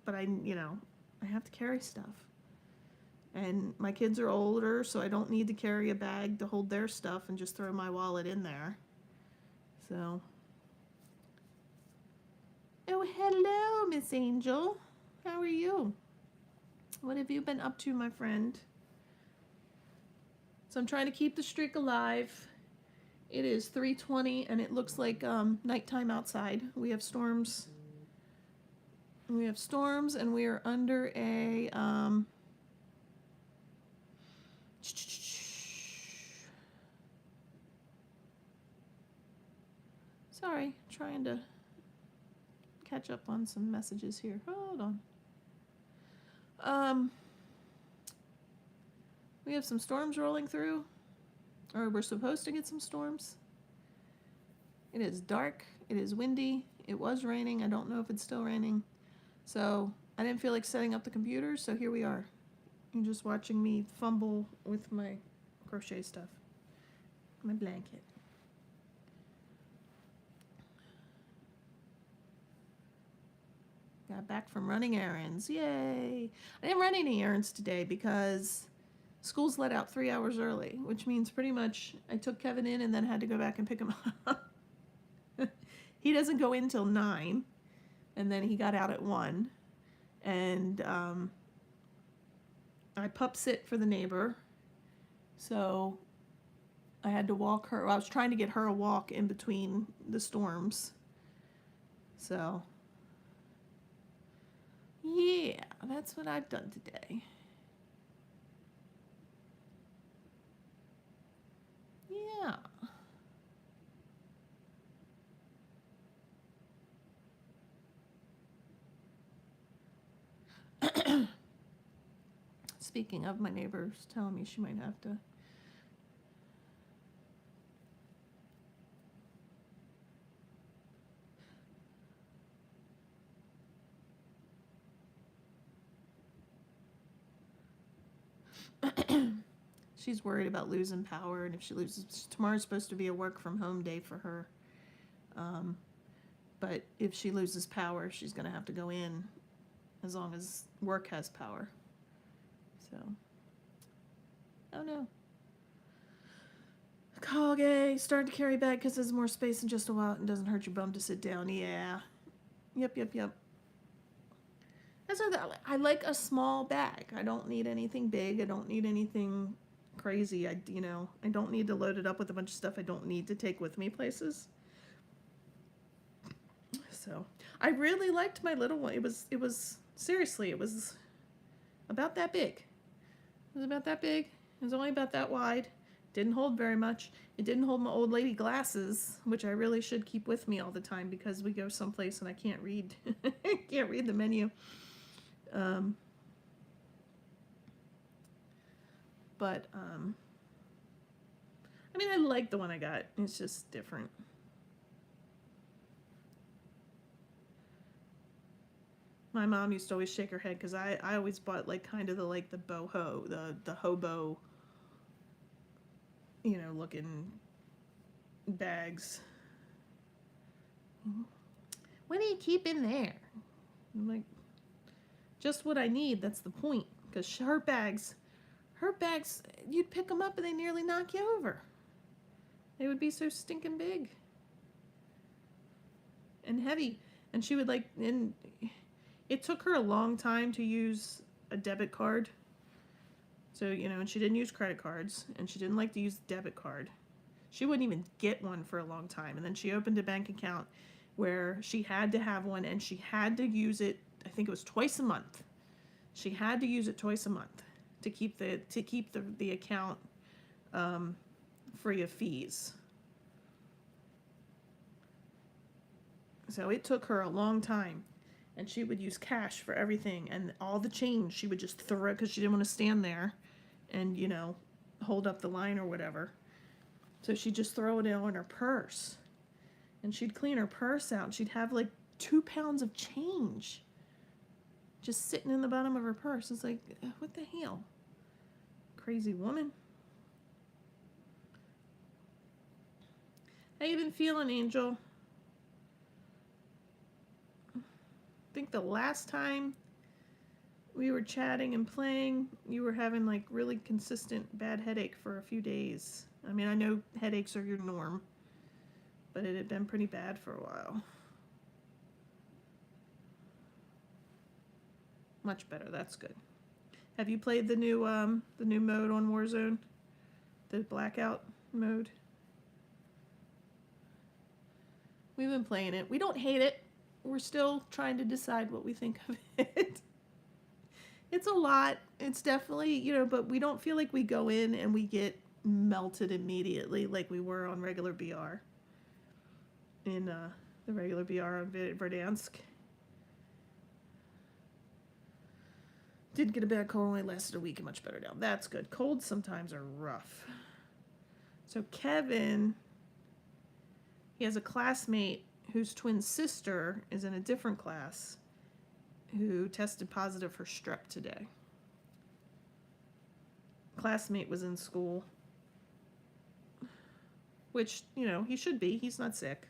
but you know, I have to carry stuff. And my kids are older, so I don't need to carry a bag to hold their stuff and just throw my wallet in there. So. Oh, hello, Miss Angel. How are you? What have you been up to, my friend? So I'm trying to keep the streak alive. It is 3:20 and it looks like nighttime outside. We have storms. And we are under a sorry, trying to catch up on some messages here. Hold on. We have some storms rolling through, or we're supposed to get some storms. It is dark, it is windy, it was raining, I don't know if it's still raining. So I didn't feel like setting up the computer, so here we are. You're just watching me fumble with my crochet stuff. My blanket. Got back from running errands. Yay! I didn't run any errands today because school's let out 3 hours early, which means pretty much I took Kevin in and then had to go back and pick him up. He doesn't go in till 9, and then he got out at 1. And I pup sit for the neighbor, so I had to walk her. I was trying to get her a walk in between the storms. So, yeah, that's what I've done today. Yeah. Speaking of, my neighbor's telling me she might have to. She's worried about losing power, and if she loses, tomorrow's supposed to be a work from home day for her. But if she loses power, she's going to have to go in as long as work has power. So, oh no. Kage, start to carry bag because there's more space in just a while and doesn't hurt your bum to sit down. Yeah. Yep. That's what I like, a small bag. I don't need anything big. I don't need anything crazy. I don't need to load it up with a bunch of stuff I don't need to take with me places. So I really liked my little one. It was seriously, it was about that big. It was about that big. It was only about that wide. Didn't hold very much. It didn't hold my old lady glasses, which I really should keep with me all the time because we go someplace and I can't read. Can't read the menu. But I mean, I like the one I got. It's just different. My mom used to always shake her head because I always bought like kind of the boho, the hobo, looking bags. What do you keep in there? I'm like, just what I need. That's the point. Because her bags, you'd pick them up and they nearly knock you over. They would be so stinking big and heavy. And she would and it took her a long time to use a debit card. So, and she didn't use credit cards, and she didn't like to use the debit card. She wouldn't even get one for a long time. And then she opened a bank account where she had to have one, and she had to use it, I think it was twice a month. She had to use it twice a month to keep the account free of fees. So it took her a long time. And she would use cash for everything, and all the change she would just throw because she didn't want to stand there and, hold up the line or whatever. So she'd just throw it all in her purse. And she'd clean her purse out, and she'd have 2 pounds of change just sitting in the bottom of her purse. It's like, what the hell? Crazy woman. How you been feeling, Angel? I think the last time we were chatting and playing, you were having like really consistent bad headache for a few days. I mean, I know headaches are your norm, but it had been pretty bad for a while. Much better. That's good. Have you played the new mode on Warzone? The blackout mode? We've been playing it. We don't hate it. We're still trying to decide what we think of it. It's a lot. It's definitely, you know, but we don't feel like we go in and we get melted immediately like we were on regular BR. In the regular BR on Verdansk. Did get a bad cold, only lasted a week and much better now. That's good. Colds sometimes are rough. So Kevin, he has a classmate whose twin sister is in a different class who tested positive for strep today. Classmate was in school, which, you know, he should be. He's not sick.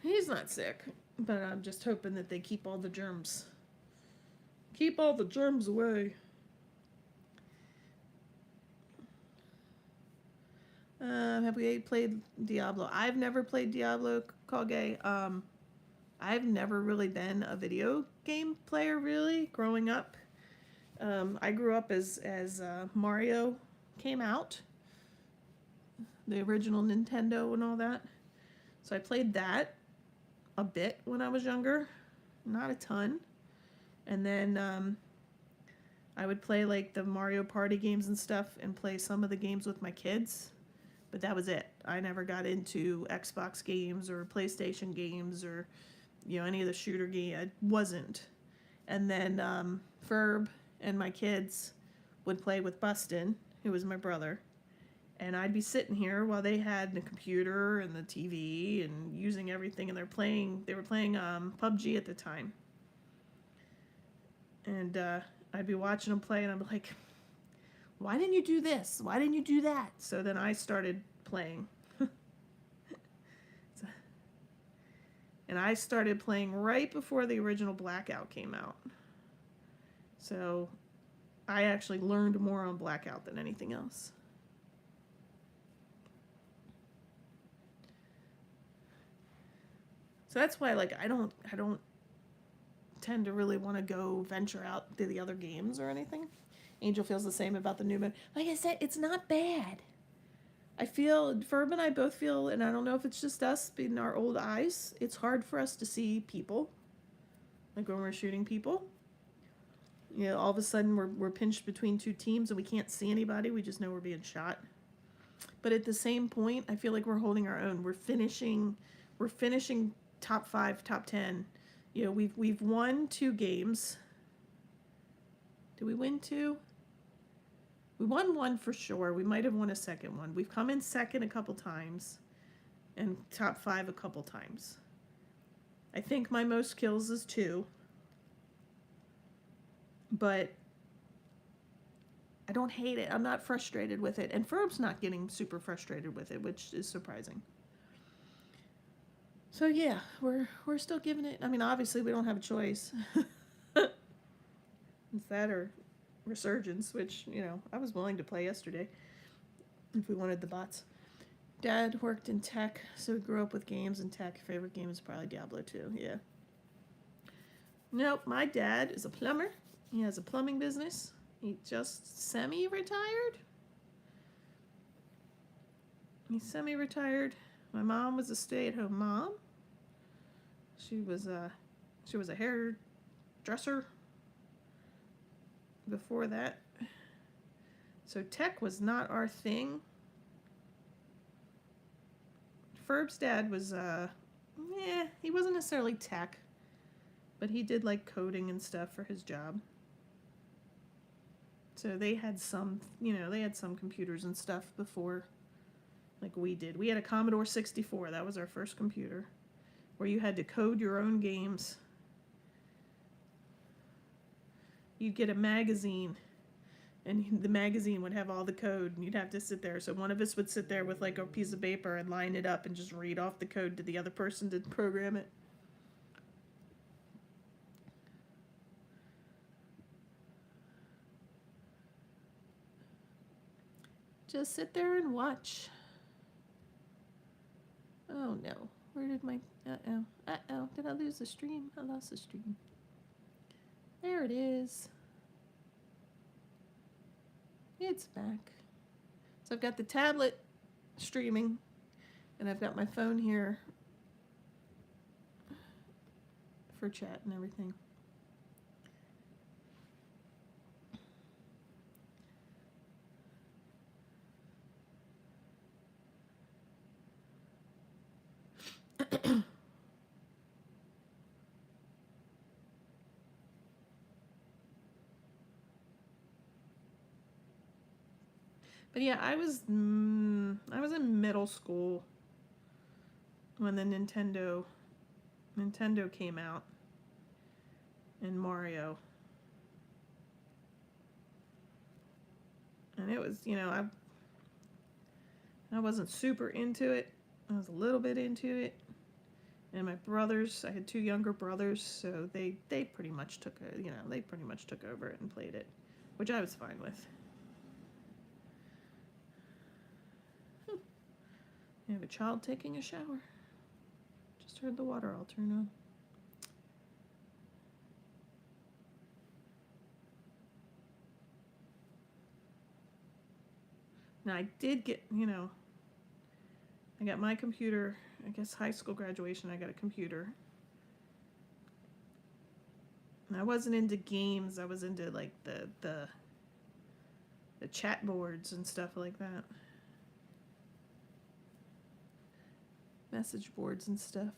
He's not sick, but I'm just hoping that they keep all the germs. Keep all the germs away. Have we played Diablo? I've never played Diablo, Kage. I've never really been a video game player, really, growing up. I grew up as Mario came out. The original Nintendo and all that. So I played that a bit when I was younger. Not a ton. And then I would play like the Mario Party games and stuff and play some of the games with my kids. But that was it. I never got into Xbox games or PlayStation games or, you know, any of the shooter games. I wasn't. And then Ferb and my kids would play with Bustin, who was my brother. And I'd be sitting here while they had the computer and the TV and using everything. And they were playing PUBG at the time. And I'd be watching them play and I'm like, why didn't you do this? Why didn't you do that? So then I started playing. And I started playing right before the original Blackout came out. So I actually learned more on Blackout than anything else. So that's why, like, I don't tend to really want to go venture out to the other games or anything. Angel feels the same about the new mode. Like I said, it's not bad. I feel, Ferb and I both feel, and I don't know if it's just us being our old eyes, it's hard for us to see people. Like when we're shooting people. You know, all of a sudden we're pinched between two teams and we can't see anybody. We just know we're being shot. But at the same point, I feel like we're holding our own. We're finishing top 5, top 10. You know, we've won 2 games. Did we win 2? We won 1 for sure. We might have won a second one. We've come in second a couple times and top 5 a couple times. I think my most kills is 2. But I don't hate it. I'm not frustrated with it. And Ferb's not getting super frustrated with it, which is surprising. So yeah, we're still giving it. I mean, obviously we don't have a choice. It's that or Resurgence, which, you know, I was willing to play yesterday if we wanted the bots. Dad worked in tech, so we grew up with games and tech. Favorite game is probably Diablo 2, yeah. Nope, my dad is a plumber. He has a plumbing business. He just semi-retired. He's semi-retired. My mom was a stay-at-home mom. She was a hairdresser before that. So tech was not our thing. Ferb's dad was, he wasn't necessarily tech, but he did like coding and stuff for his job. So they had some, they had some computers and stuff before, like we did. We had a Commodore 64. That was our first computer, where you had to code your own games. You'd get a magazine, and the magazine would have all the code, and you'd have to sit there. So one of us would sit there with like a piece of paper and line it up and just read off the code to the other person to program it. Just sit there and watch. Oh no. Where did my... Uh-oh. Uh-oh. Did I lose the stream? I lost the stream. There it is. It's back. So I've got the tablet streaming, and I've got my phone here for chat and everything. But yeah, I was in middle school when the Nintendo came out and Mario. And it was, you know, I wasn't super into it. I was a little bit into it. And my brothers, I had 2 younger brothers, so they pretty much took they pretty much took over it and played it, which I was fine with. I have a child taking a shower. Just heard the water all turn on. Now I did get, I got my computer, I guess high school graduation, I got a computer. And I wasn't into games, I was into like the chat boards and stuff like that. Message boards and stuff.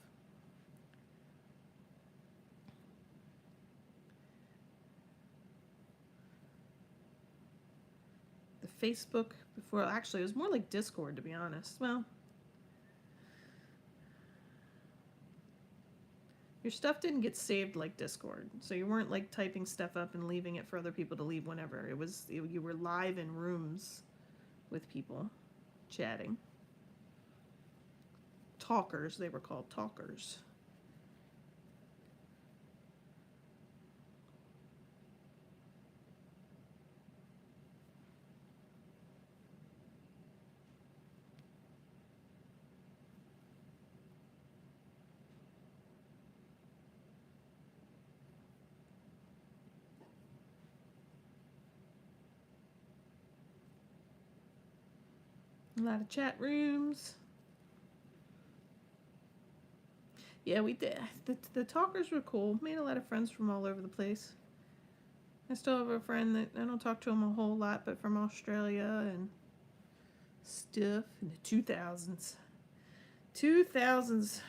The Facebook before, actually it was more like Discord, to be honest. Well, your stuff didn't get saved like Discord, so you weren't like typing stuff up and leaving it for other people to leave whenever. You were live in rooms with people chatting. Talkers, they were called talkers. A lot of chat rooms. Yeah, we did. The talkers were cool. Made a lot of friends from all over the place. I still have a friend that I don't talk to him a whole lot, but from Australia and stuff in the 2000s. 2000s.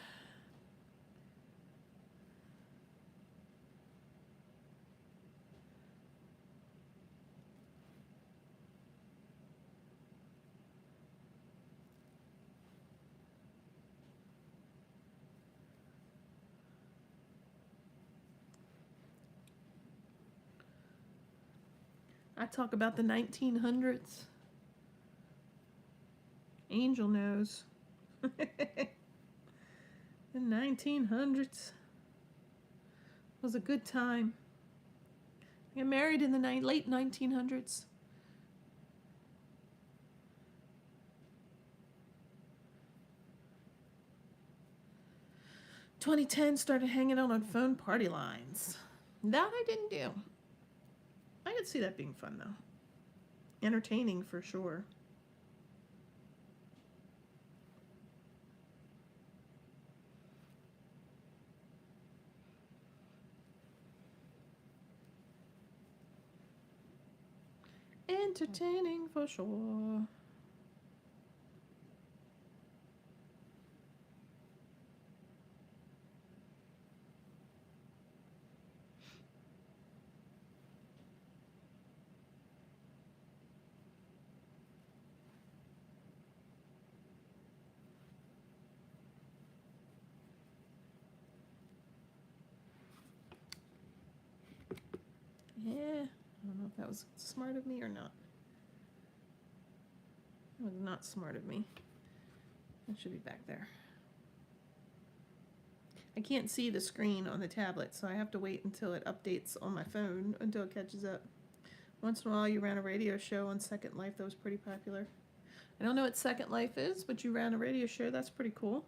I talk about the 1900s. Angel knows. The 1900s was a good time. I got married in the late 1900s. "2010 started hanging out on phone party lines." That I didn't do. I could see that being fun, though. Entertaining for sure. Entertaining for sure. Yeah, I don't know if that was smart of me or not. That was not smart of me. That should be back there. I can't see the screen on the tablet, so I have to wait until it updates on my phone until it catches up. Once in a while, you ran a radio show on Second Life that was pretty popular. I don't know what Second Life is, but you ran a radio show. That's pretty cool.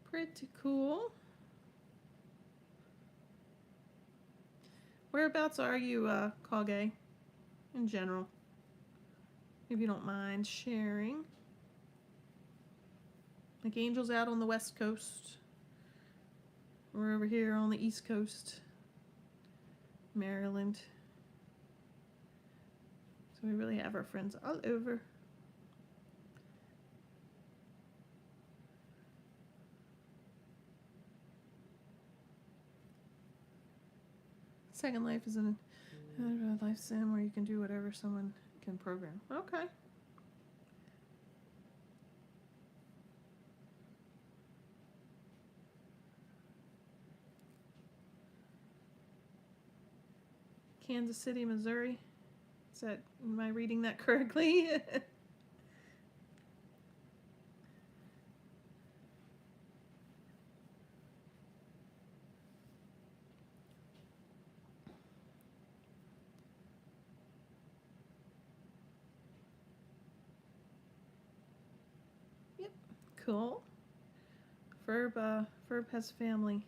Pretty cool. Whereabouts are you, Kage, in general? If you don't mind sharing. Like Angel's out on the West Coast. We're over here on the East Coast. Maryland. So we really have our friends all over. Second Life is a life sim where you can do whatever someone can program. Okay. Kansas City, Missouri. Is that, am I reading that correctly? Yep, cool. Ferb has family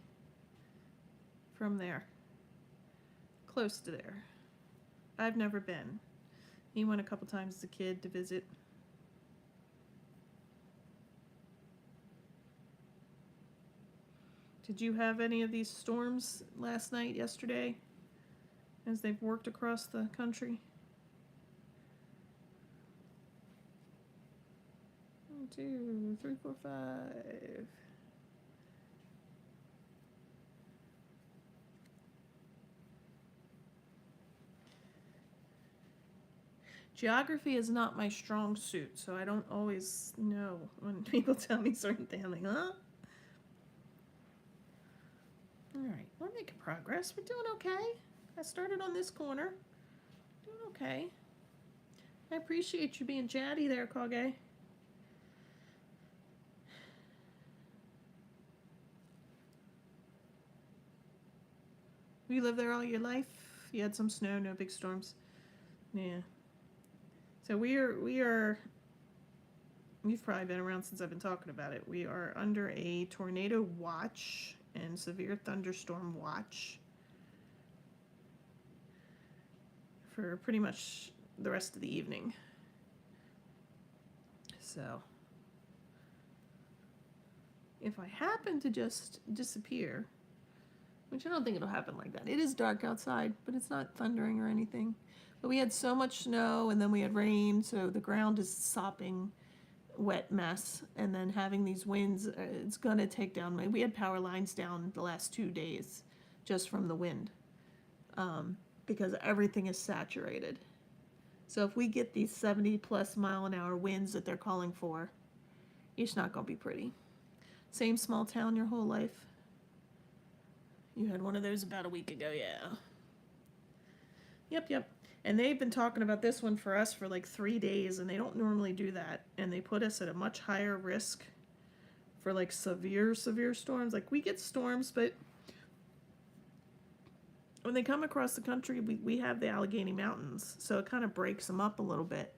from there. Close to there. I've never been. He went a couple times as a kid to visit. Did you have any of these storms last night, yesterday, as they've worked across the country? 1, 2, 3, 4, 5. Geography is not my strong suit, so I don't always know when people tell me certain things. I'm like, huh? Alright, we're making progress. We're doing okay. I started on this corner. Doing okay. I appreciate you being chatty there, Kage. You lived there all your life? You had some snow, no big storms. Yeah. So we are, you've probably been around since I've been talking about it. We are under a tornado watch and severe thunderstorm watch for pretty much the rest of the evening. So if I happen to just disappear, which I don't think it'll happen like that. It is dark outside, but it's not thundering or anything. But we had so much snow and then we had rain, so the ground is sopping wet mess. And then having these winds, it's gonna take down we had power lines down the last 2 days just from the wind, because everything is saturated. So if we get these 70+ mile an hour winds that they're calling for, it's not gonna be pretty. Same small town your whole life? You had one of those about a week ago, yeah. Yep. And they've been talking about this one for us for like 3 days, and they don't normally do that. And they put us at a much higher risk for like severe storms. Like we get storms, but when they come across the country, we have the Allegheny Mountains, so it kind of breaks them up a little bit.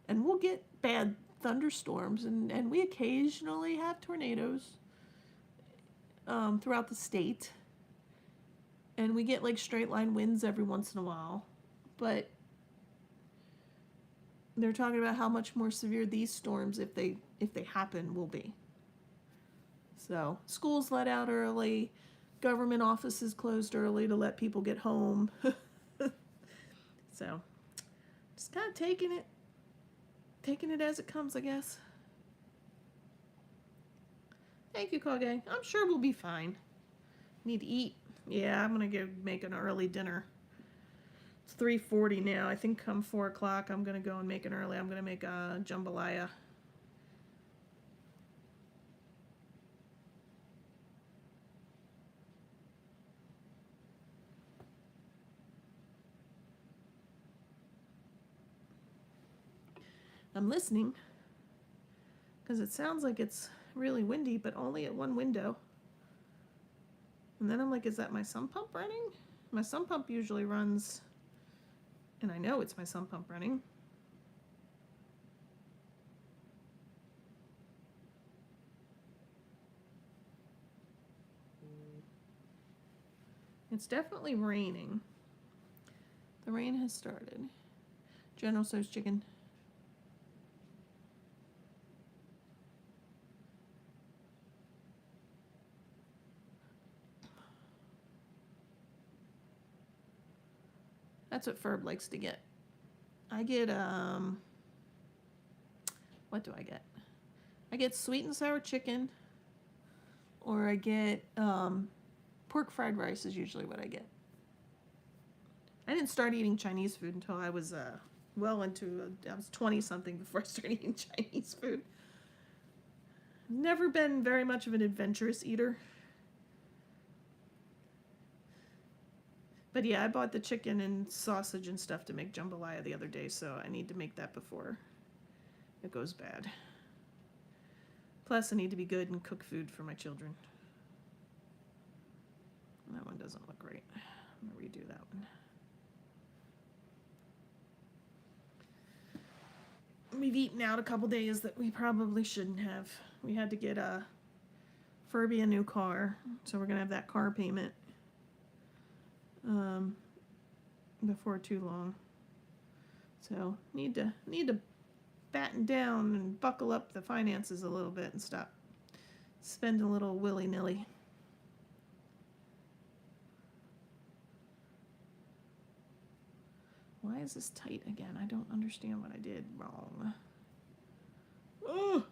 And we'll get bad thunderstorms, and we occasionally have tornadoes throughout the state. And we get like straight line winds every once in a while. But they're talking about how much more severe these storms, if they happen, will be. So schools let out early, government offices closed early to let people get home. So just kind of taking it as it comes, I guess. Thank you, Kage. I'm sure we'll be fine. Need to eat. Yeah, I'm gonna go make an early dinner. It's 3:40 now. I think come 4 o'clock, I'm gonna go and make an early. I'm gonna make a jambalaya. I'm listening because it sounds like it's really windy, but only at one window. And then I'm like, is that my sump pump running? My sump pump usually runs, and I know it's my sump pump running. It's definitely raining. The rain has started. General Tso's chicken. That's what Ferb likes to get. I get, what do I get? I get sweet and sour chicken, or I get, pork fried rice is usually what I get. I didn't start eating Chinese food until I was, well into, I was 20 something before I started eating Chinese food. Never been very much of an adventurous eater. But yeah, I bought the chicken and sausage and stuff to make jambalaya the other day, so I need to make that before it goes bad. Plus, I need to be good and cook food for my children. That one doesn't look right. I'm going to redo that one. We've eaten out a couple days that we probably shouldn't have. We had to get Furby a new car, so we're going to have that car payment before too long. So need to batten down and buckle up the finances a little bit and stop spending a little willy-nilly. Why is this tight again? I don't understand what I did wrong. Oh!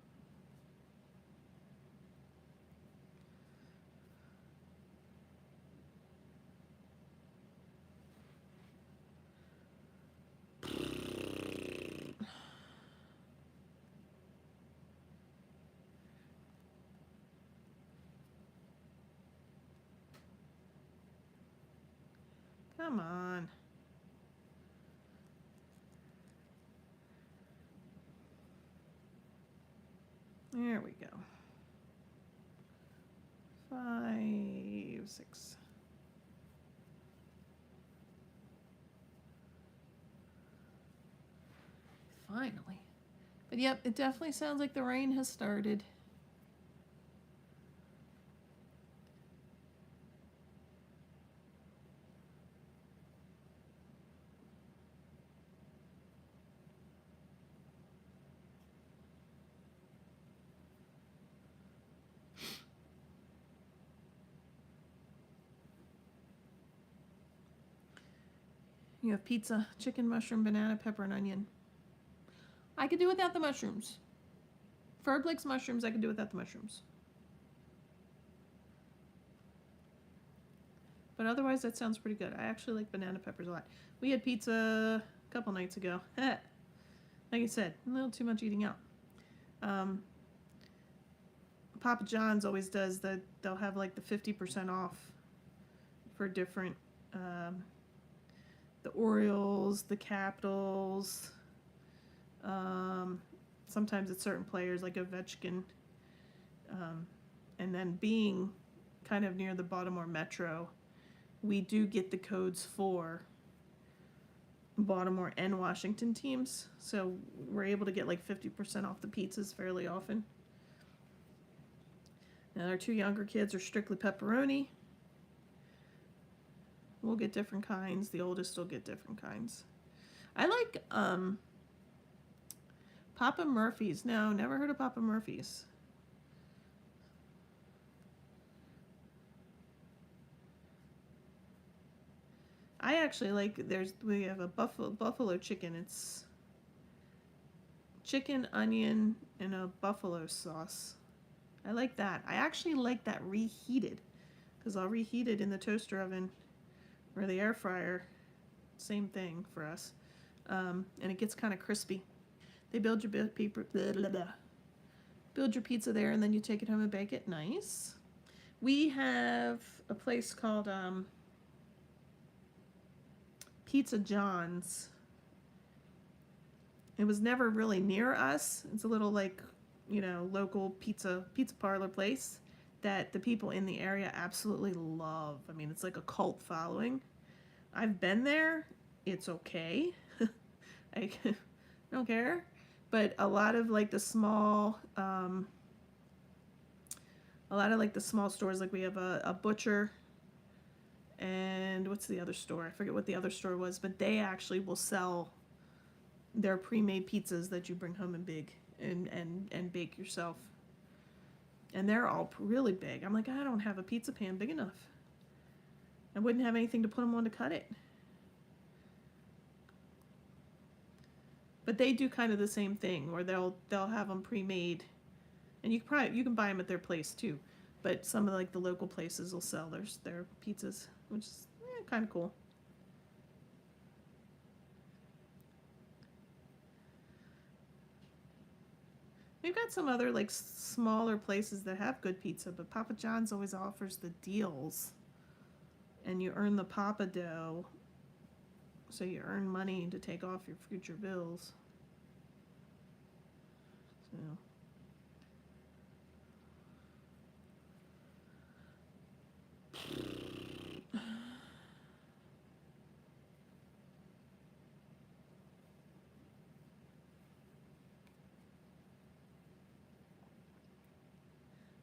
Come on. There we go. 5, 6. Finally. But yep, it definitely sounds like the rain has started. You have pizza, chicken, mushroom, banana, pepper, and onion. I could do without the mushrooms. Ferb likes mushrooms, I could do without the mushrooms. But otherwise, that sounds pretty good. I actually like banana peppers a lot. We had pizza a couple nights ago. Like I said, a little too much eating out. Papa John's always does that. They'll have like the 50% off for different, the Orioles, the Capitals. Sometimes it's certain players like Ovechkin. And then being kind of near the Baltimore Metro, we do get the codes for Baltimore and Washington teams. So we're able to get like 50% off the pizzas fairly often. Now our 2 younger kids are strictly pepperoni. We'll get different kinds. The oldest will get different kinds. I like Papa Murphy's. No, never heard of Papa Murphy's. I actually like, we have a buffalo chicken. It's chicken, onion, and a buffalo sauce. I like that. I actually like that reheated, because I'll reheat it in the toaster oven or the air fryer. Same thing for us. And it gets kind of crispy. They build your build your pizza there, and then you take it home and bake it. Nice. We have a place called Pizza John's, It was never really near us. It's a little like, you know, local pizza parlor place that the people in the area absolutely love. I mean, it's like a cult following. I've been there. It's okay. I don't care. But a lot of like the small, stores, like we have a butcher, and what's the other store? I forget what the other store was, but they actually will sell their pre-made pizzas that you bring home and bake yourself. And they're all really big. I'm like, I don't have a pizza pan big enough. I wouldn't have anything to put them on to cut it. But they do kind of the same thing, where they'll have them pre-made, and you can buy them at their place too. But some of like the local places will sell their pizzas, which is kind of cool. We've got some other like smaller places that have good pizza, but Papa John's always offers the deals, and you earn the Papa dough, so you earn money to take off your future bills. So.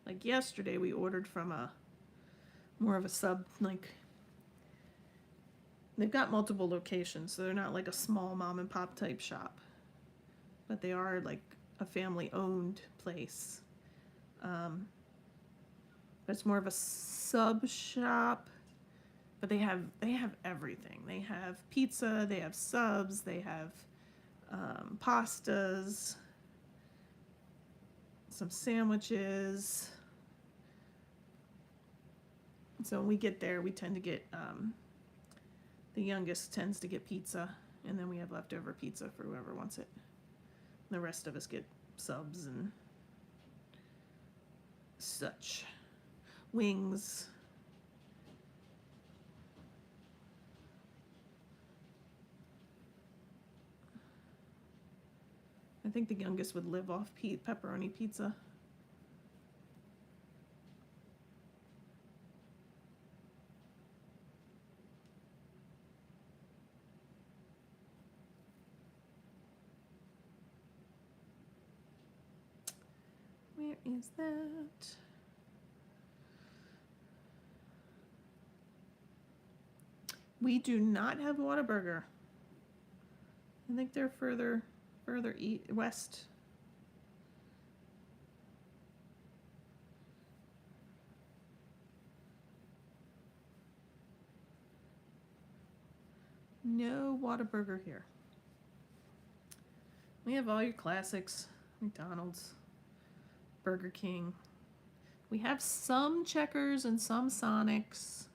Like yesterday, we ordered from more of a sub, like, they've got multiple locations, so they're not like a small mom and pop type shop, but they are like a family owned place. But it's more of a sub shop, but they have everything. They have pizza, they have subs, they have pastas, some sandwiches. So when we get there, we tend to get, the youngest tends to get pizza, and then we have leftover pizza for whoever wants it. And the rest of us get subs and such. Wings. I think the youngest would live off pepperoni pizza. Where is that? We do not have Whataburger. I think they're further west. No Whataburger here. We have all your classics: McDonald's, Burger King. We have some Checkers and some Sonics.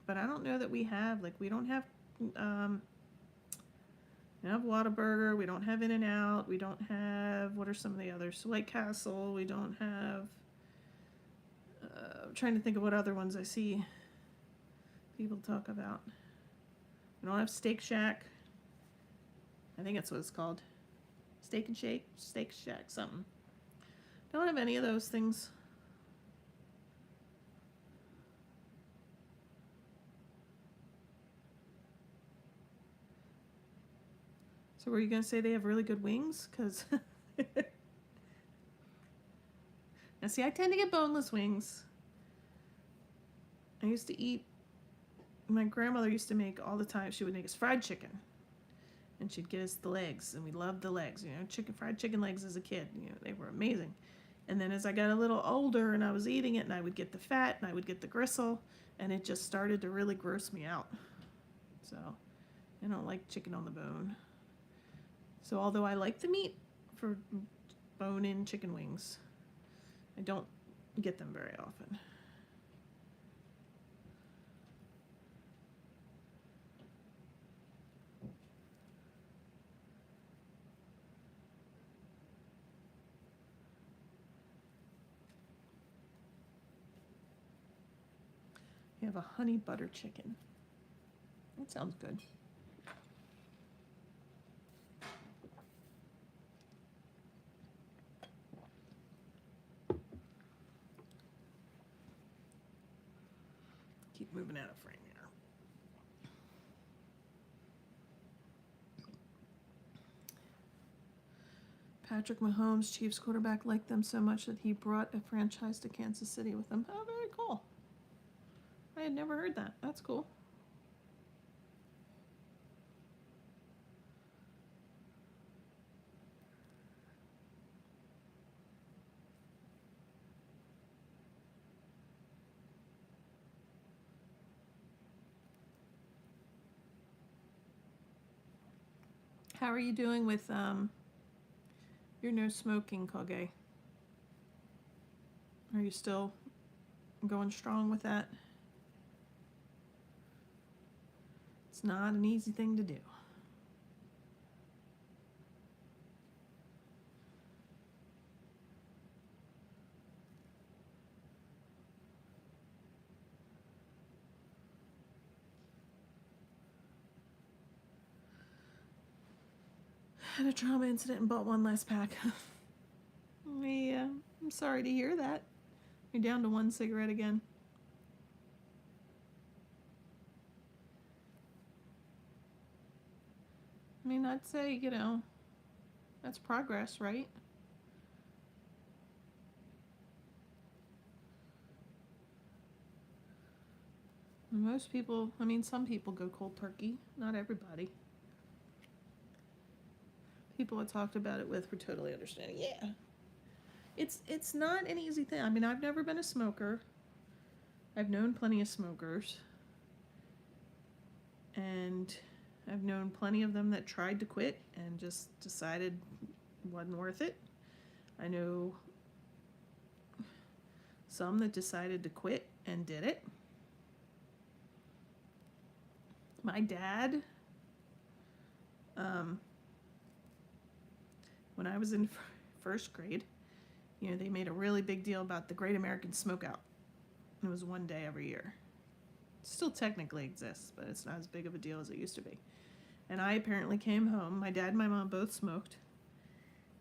But I don't know that we have, like, we don't have, we have Whataburger, we don't have In-N-Out, we don't have, what are some of the others? White Castle, we don't have, I'm trying to think of what other ones I see people talk about. We don't have Steak Shack. I think that's what it's called. Steak and Shake? Steak Shack, something. Don't have any of those things. So were you going to say they have really good wings? Because now see, I tend to get boneless wings. I used to eat, my grandmother used to make all the time, she would make us fried chicken. And she'd get us the legs, and we loved the legs. You know, fried chicken legs as a kid. You know, they were amazing. And then as I got a little older and I was eating it, and I would get the fat and I would get the gristle, and it just started to really gross me out. So I don't like chicken on the bone. So although I like the meat for bone-in chicken wings, I don't get them very often. We have a honey butter chicken. That sounds good. keep moving out of frame here. Patrick Mahomes, Chiefs quarterback, liked them so much that he brought a franchise to Kansas City with him. Oh, very cool. I had never heard that. That's cool. How are you doing with your no smoking, Kage? Are you still going strong with that? It's not an easy thing to do. Had a trauma incident and bought one last pack. Yeah, I'm sorry to hear that. You're down to one cigarette again. I mean, I'd say, that's progress, right? Most people, some people go cold turkey. Not everybody. People I talked about it with were totally understanding. Yeah. It's not an easy thing. I've never been a smoker. I've known plenty of smokers. And I've known plenty of them that tried to quit and just decided it wasn't worth it. I know some that decided to quit and did it. My dad, when I was in first grade, they made a really big deal about the Great American Smokeout. It was one day every year. It still technically exists, but it's not as big of a deal as it used to be. And I apparently came home. My dad and my mom both smoked.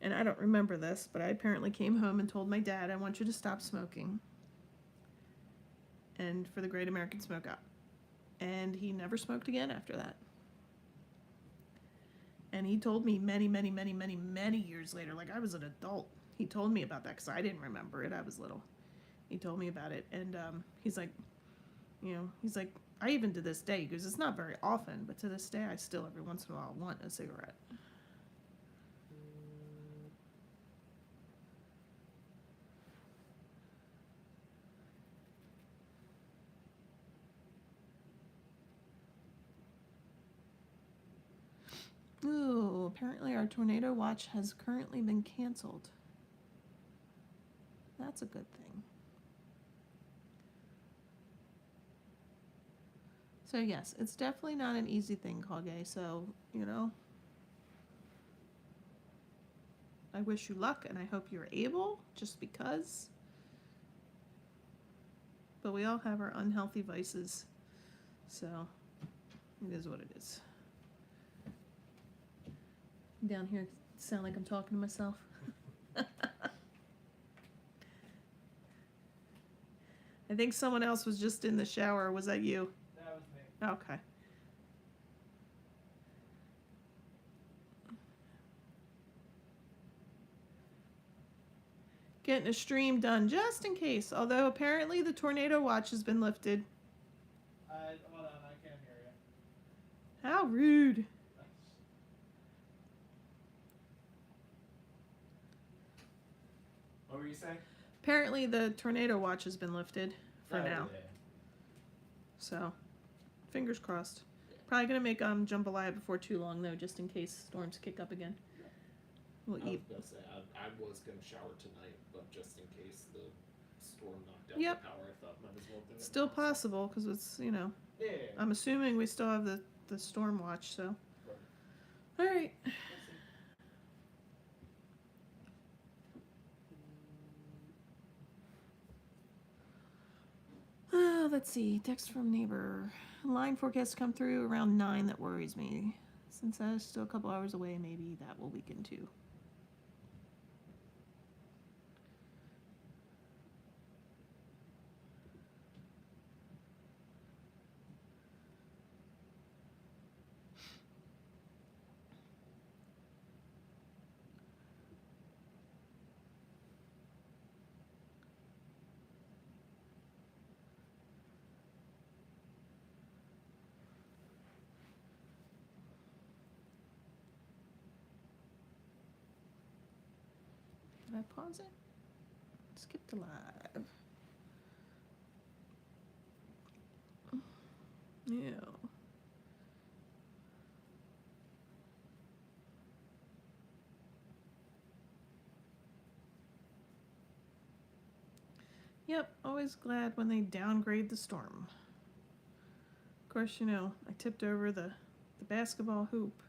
And I don't remember this, but I apparently came home and told my dad, I want you to stop smoking. And for the Great American Smokeout. And he never smoked again after that. And he told me many, many, many, many, many years later, like I was an adult, he told me about that because I didn't remember it. I was little. He told me about it. And he's like, I even to this day, he goes, it's not very often, but to this day, I still every once in a while want a cigarette. Ooh, apparently our tornado watch has currently been canceled. That's a good thing. So yes, it's definitely not an easy thing, Kage. So, I wish you luck and I hope you're able, just because. But we all have our unhealthy vices. So, it is what it is. Down here, sound like I'm talking to myself. I think someone else was just in the shower. Was that you? That was me. Okay. Getting a stream done just in case. Although apparently the tornado watch has been lifted. Hold on, I can't hear you. How rude. What were you saying? Apparently the tornado watch has been lifted for now. Yeah. So, fingers crossed. Probably gonna make jambalaya before too long though, just in case storms kick up again. We'll eat. I was gonna say I was gonna shower tonight, but just in case the storm knocked out the power, I thought might as well do it. Still possible because it's Yeah. I'm assuming we still have the storm watch. So, all right. Let's see. Text from neighbor. Line forecast come through around 9. That worries me. Since that is still a couple hours away, maybe that will weaken too. Did I pause it? Skip to live. Yeah. Yep, always glad when they downgrade the storm. Of course, you know, I tipped over the basketball hoop,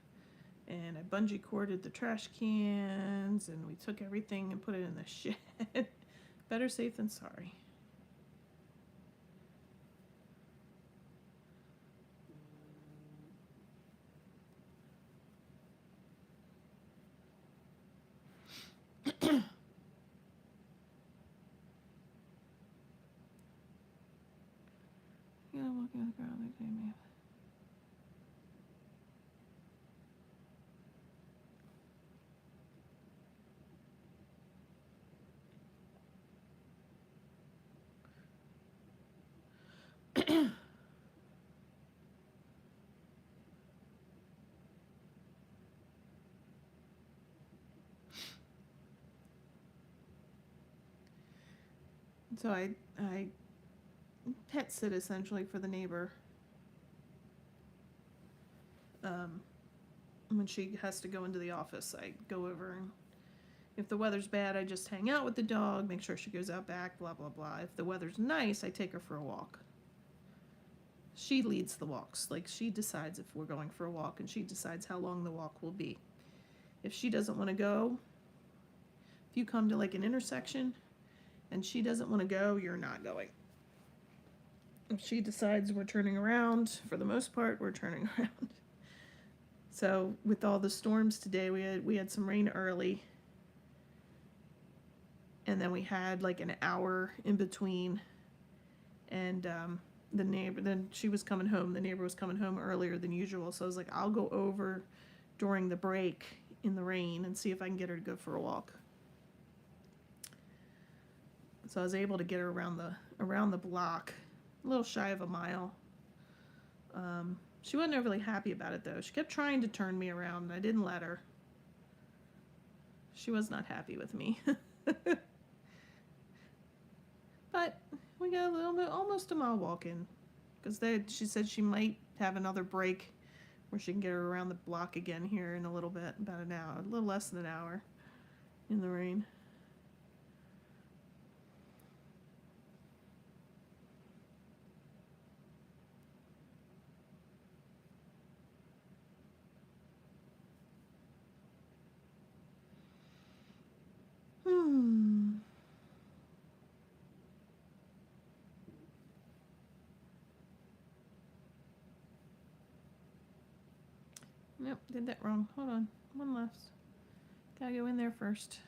and I bungee corded the trash cans, and we took everything and put it in the shed. Better safe than sorry. Yeah, I'm walking on the ground. They me. So I pet sit essentially for the neighbor. When she has to go into the office, I go over, and if the weather's bad, I just hang out with the dog, make sure she goes out back, blah, blah, blah. If the weather's nice, I take her for a walk. She leads the walks. Like, she decides if we're going for a walk, and she decides how long the walk will be. If she doesn't want to go, if you come to like an intersection and she doesn't want to go, you're not going. If she decides we're turning around, for the most part, we're turning around. So with all the storms today, we had some rain early, and then we had like an hour in between, and the neighbor, then she was coming home. The neighbor was coming home earlier than usual, so I was like, I'll go over during the break in the rain and see if I can get her to go for a walk. So I was able to get her around the block, a little shy of a mile. She wasn't overly happy about it, though. She kept trying to turn me around, and I didn't let her. She was not happy with me. But we got a little bit, almost a mile walk in, because she said she might have another break where she can get her around the block again here in a little bit, about an hour, a little less than an hour in the rain. Nope, did that wrong. Hold on. One left. Gotta go in there first.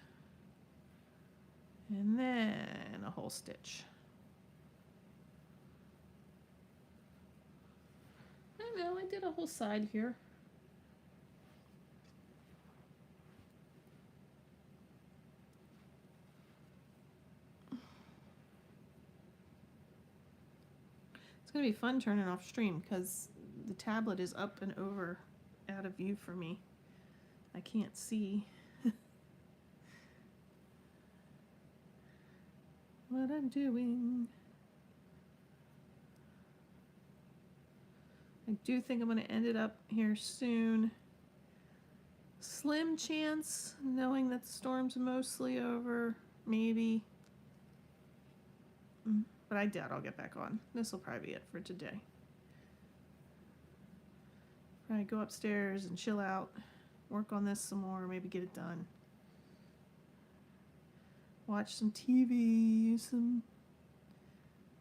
And then a whole stitch. I know, I did a whole side here. It's gonna be fun turning off stream because the tablet is up and over out of view for me. I can't see what I'm doing. I do think I'm going to end it up here soon. Slim chance, knowing that the storm's mostly over, maybe. But I doubt I'll get back on. This will probably be it for today. Probably go upstairs and chill out, work on this some more, maybe get it done. Watch some TV,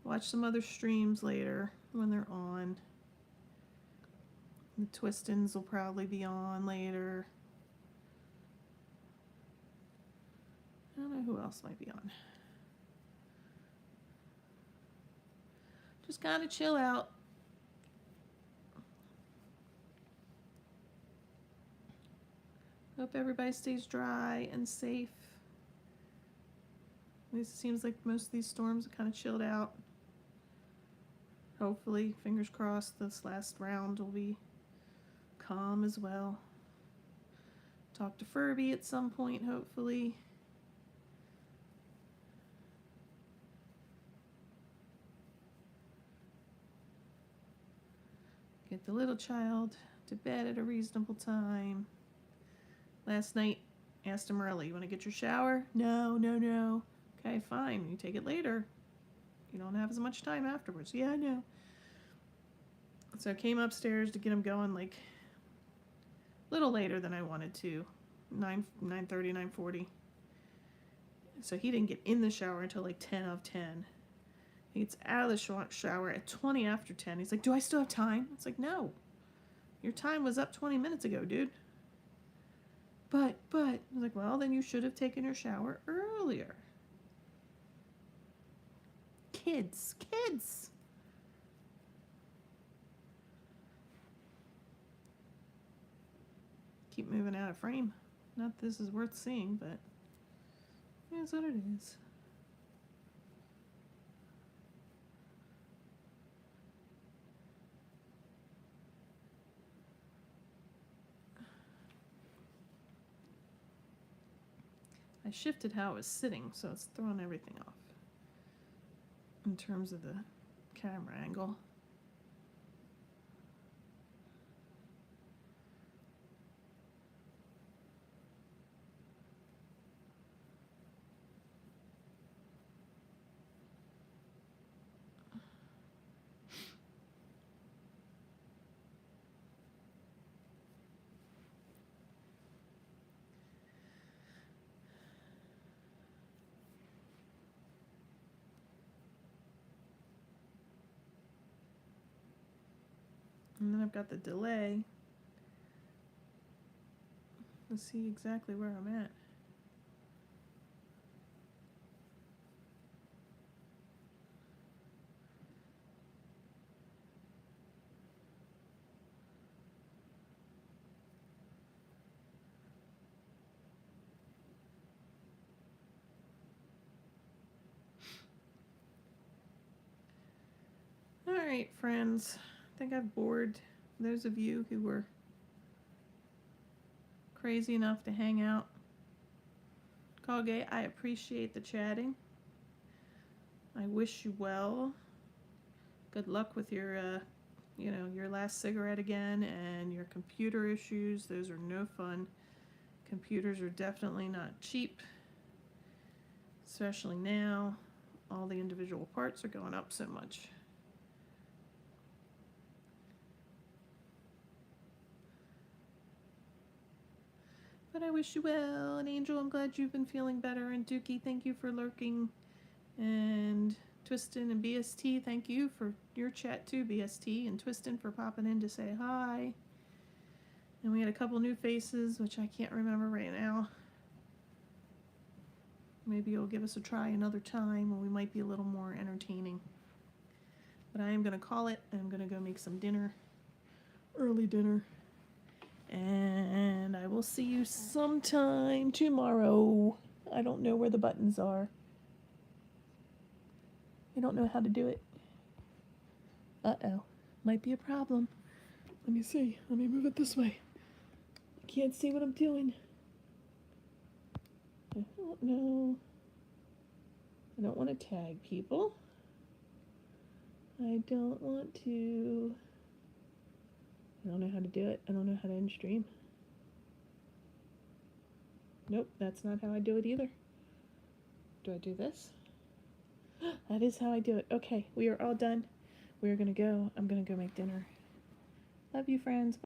watch some other streams later when they're on. The Twistins will probably be on later. I don't know who else might be on. Just gotta chill out. Hope everybody stays dry and safe. At least it seems like most of these storms are kind of chilled out. Hopefully, fingers crossed, this last round will be calm as well. Talk to Furby at some point, hopefully. Get the little child to bed at a reasonable time. Last night, asked him early, you want to get your shower? No, no, no. Okay, fine. You take it later. You don't have as much time afterwards. Yeah, I know. So I came upstairs to get him going like a little later than I wanted to. 9:30, 9:40. So he didn't get in the shower until like 10 of 10. He gets out of the shower at 20 after 10. He's like, do I still have time? It's like, no. Your time was up 20 minutes ago, dude. But, I was like, well, then you should have taken your shower earlier. Kids. Keep moving out of frame. Not that this is worth seeing, but here's what it is. I shifted how it was sitting, so it's throwing everything off in terms of the camera angle. And then I've got the delay to see exactly where I'm at. Alright, friends. I think I've bored those of you who were crazy enough to hang out. Kage, I appreciate the chatting. I wish you well. Good luck with your, your last cigarette again and your computer issues. Those are no fun. Computers are definitely not cheap, especially now. All the individual parts are going up so much. But I wish you well. And Angel, I'm glad you've been feeling better. And Dookie, thank you for lurking. And Twistin and BST, thank you for your chat too, BST. And Twistin for popping in to say hi. And we had a couple new faces, which I can't remember right now. Maybe you'll give us a try another time, or we might be a little more entertaining. But I am going to call it. I'm going to go make some dinner. Early dinner. And I will see you sometime tomorrow. I don't know where the buttons are. I don't know how to do it. Uh-oh. Might be a problem. Let me see. Let me move it this way. I can't see what I'm doing. I don't know. I don't want to tag people. I don't want to... I don't know how to do it. I don't know how to end stream. Nope, that's not how I do it either. Do I do this? That is how I do it. Okay, we are all done. We are going to go. I'm going to go make dinner. Love you, friends.